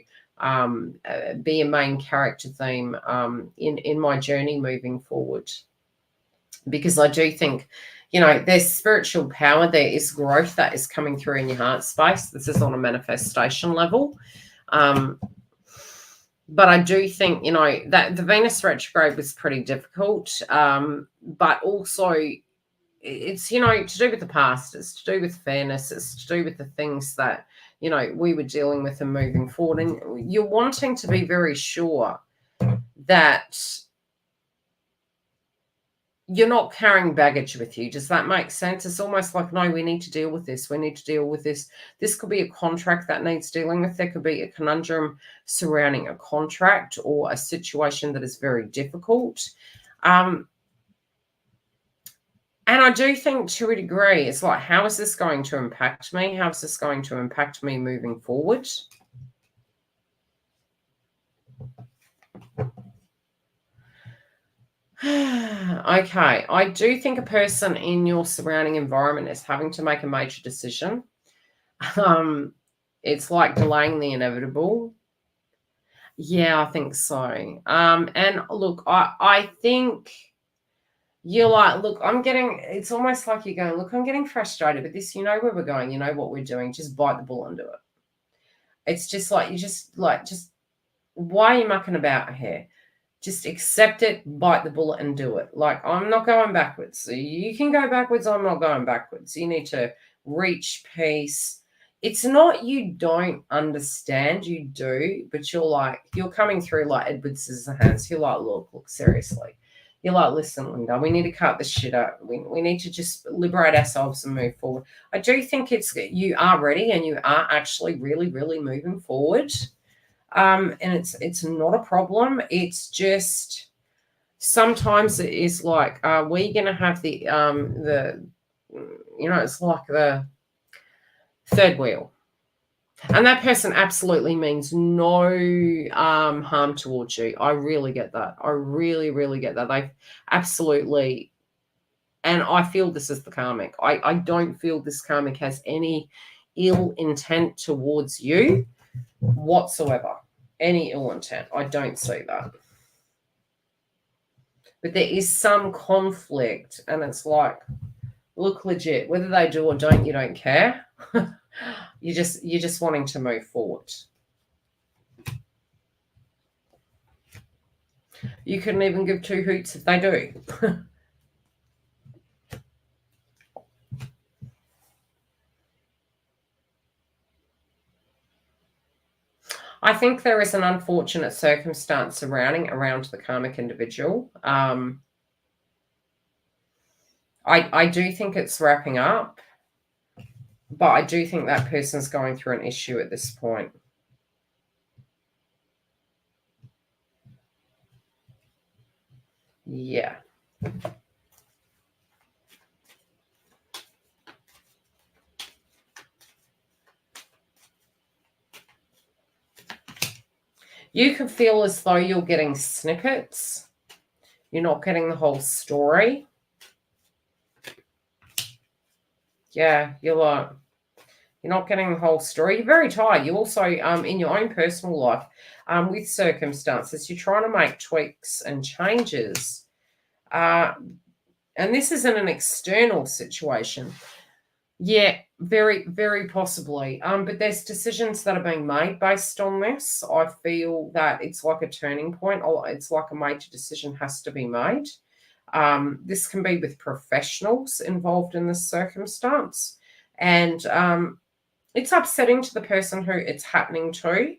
be a main character theme in my journey moving forward? Because I do think, there's spiritual power, there is growth that is coming through in your heart space. This is on a manifestation level. But I do think, that the Venus retrograde was pretty difficult, but also it's, to do with the past, it's to do with fairness, it's to do with the things that, we were dealing with and moving forward. And you're wanting to be very sure that you're not carrying baggage with you. Does that make sense? It's almost like, no, we need to deal with this. We need to deal with this. This could be a contract that needs dealing with. There could be a conundrum surrounding a contract or a situation that is very difficult. And I do think, to a degree, it's like, how is this going to impact me? How is this going to impact me moving forward? Okay, I do think a person in your surrounding environment is having to make a major decision. It's like delaying the inevitable. Yeah, I think so. And look, I think you're like, look, it's almost like you're going, look, I'm getting frustrated with this. You know where we're going. You know what we're doing. Just bite the bullet and do it. It's just like, just why are you mucking about here? Just accept it, bite the bullet and do it. Like, I'm not going backwards. So you can go backwards. I'm not going backwards. You need to reach peace. It's not you don't understand, you do, but you're coming through like Edward Scissorhands. You're like, look, seriously. You're like, listen, Linda, we need to cut this shit up. We need to just liberate ourselves and move forward. I do think you are ready and you are actually really, really moving forward. And it's not a problem. It's just sometimes it is like, are we going to have the it's like the third wheel, and that person absolutely means no harm towards you. I really get that. I really, really get that. They absolutely, and I feel this is the karmic. I don't feel this karmic has any ill intent towards you whatsoever. Any ill intent. I don't see that. But there is some conflict, and it's like, look, legit, whether they do or don't, you don't care. You're just wanting to move forward. You couldn't even give two hoots if they do. I think there is an unfortunate circumstance surrounding around the karmic individual. I do think it's wrapping up, but I do think that person's going through an issue at this point. Yeah. You can feel as though you're getting snippets. You're not getting the whole story. Yeah, you're not getting the whole story. You're very tired. You also, in your own personal life, with circumstances, you're trying to make tweaks and changes. And this isn't an external situation. Yeah, very, very possibly. But there's decisions that are being made based on this. I feel that it's like a turning point, or it's like a major decision has to be made. This can be with professionals involved in this circumstance. And it's upsetting to the person who it's happening to.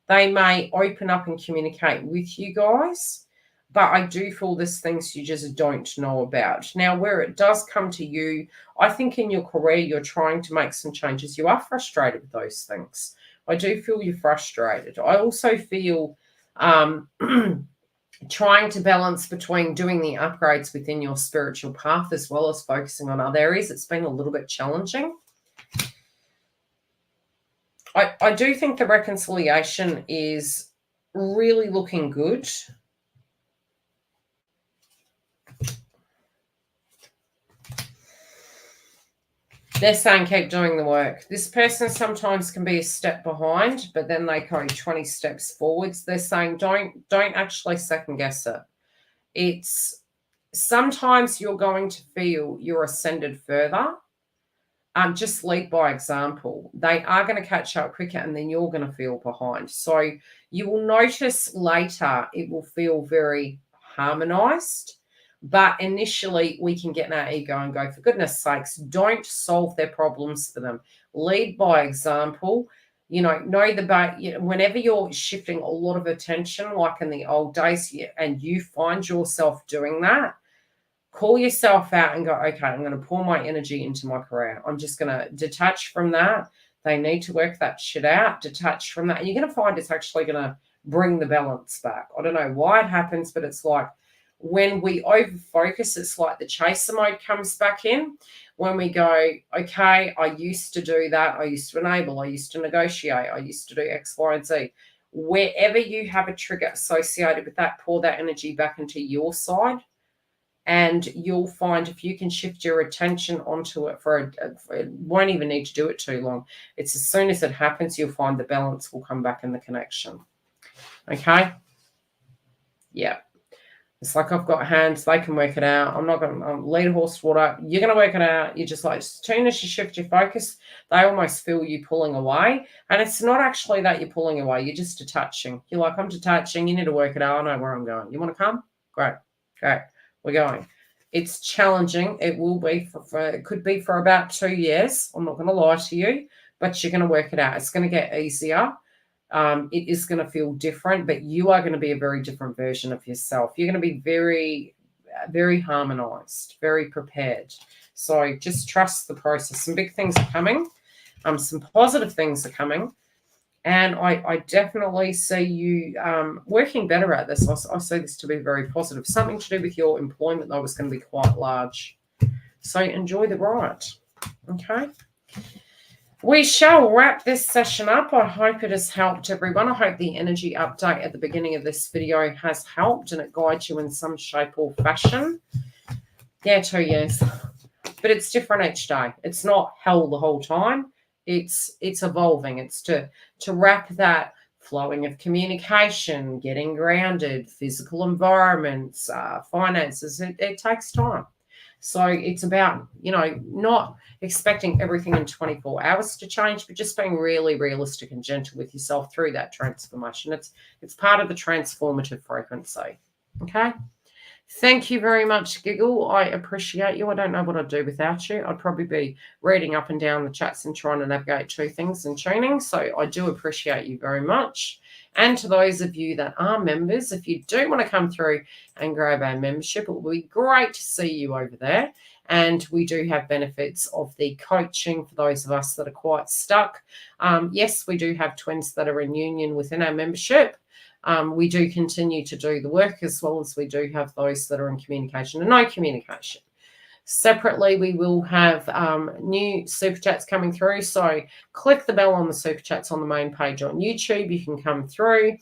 They may open up and communicate with you guys, but I do feel there's things you just don't know about. Now, where it does come to you, I think in your career, you're trying to make some changes. You are frustrated with those things. I do feel you're frustrated. I also feel trying to balance between doing the upgrades within your spiritual path as well as focusing on other areas. It's been a little bit challenging. I do think the reconciliation is really looking good. They're saying keep doing the work. This person sometimes can be a step behind, but then they go 20 steps forwards. They're saying don't actually second guess it. It's sometimes you're going to feel you're ascended further. Just lead by example. They are going to catch up quicker, and then you're going to feel behind. So you will notice later it will feel very harmonized. But initially, we can get in our ego and go, for goodness sakes, don't solve their problems for them. Lead by example. Whenever you're shifting a lot of attention, like in the old days, and you find yourself doing that, call yourself out and go, okay, I'm going to pour my energy into my career. I'm just going to detach from that. They need to work that shit out, detach from that. And you're going to find it's actually going to bring the balance back. I don't know why it happens, but it's like when we over-focus, it's like the chaser mode comes back in. When we go, okay, I used to do that. I used to enable. I used to negotiate. I used to do X, Y, and Z. Wherever you have a trigger associated with that, pour that energy back into your side. And you'll find if you can shift your attention onto it it won't even need to do it too long. It's as soon as it happens, you'll find the balance will come back in the connection. Okay? Yeah. It's like I've got hands, they can work it out. I'm not going to lead a horse to water. You're going to work it out. You're just like, as soon as you shift your focus, they almost feel you pulling away. And it's not actually that you're pulling away. You're just detaching. You're like, I'm detaching. You need to work it out. I know where I'm going. You want to come? Great. Great. We're going. It's challenging. It will be it could be for about 2 years. I'm not going to lie to you, but you're going to work it out. It's going to get easier. It is going to feel different, but you are going to be a very different version of yourself. You're going to be very, very harmonized, very prepared. So just trust the process. Some big things are coming. Some positive things are coming. And I definitely see you working better at this. I see this to be very positive. Something to do with your employment, though, is going to be quite large. So enjoy the ride. Okay. We shall wrap this session up. I hope it has helped everyone. I hope the energy update at the beginning of this video has helped and it guides you in some shape or fashion. Yeah, 2 years. But it's different each day. It's not hell the whole time. It's evolving. It's to wrap that flowing of communication, getting grounded, physical environments, finances. It takes time. So it's about, not expecting everything in 24 hours to change, but just being really realistic and gentle with yourself through that transformation. It's part of the transformative frequency. Okay. Thank you very much, Giggle. I appreciate you. I don't know what I'd do without you. I'd probably be reading up and down the chats and trying to navigate two things and tuning. So I do appreciate you very much. And to those of you that are members, if you do want to come through and grab our membership, it will be great to see you over there. And we do have benefits of the coaching for those of us that are quite stuck. Yes, we do have twins that are in union within our membership. We do continue to do the work, as well as we do have those that are in communication and no communication. Separately, we will have new super chats coming through. So click the bell on the super chats on the main page on YouTube. You can come through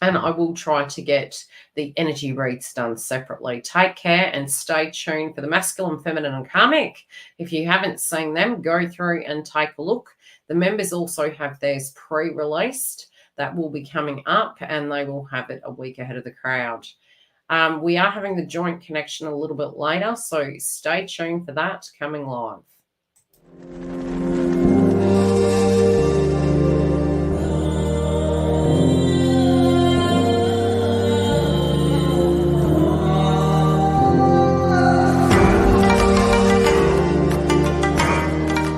and I will try to get the energy reads done separately. Take care and stay tuned for the masculine, feminine and karmic. If you haven't seen them, go through and take a look. The members also have theirs pre-released. That will be coming up and they will have it a week ahead of the crowd. We are having the joint connection a little bit later, so stay tuned for that coming live.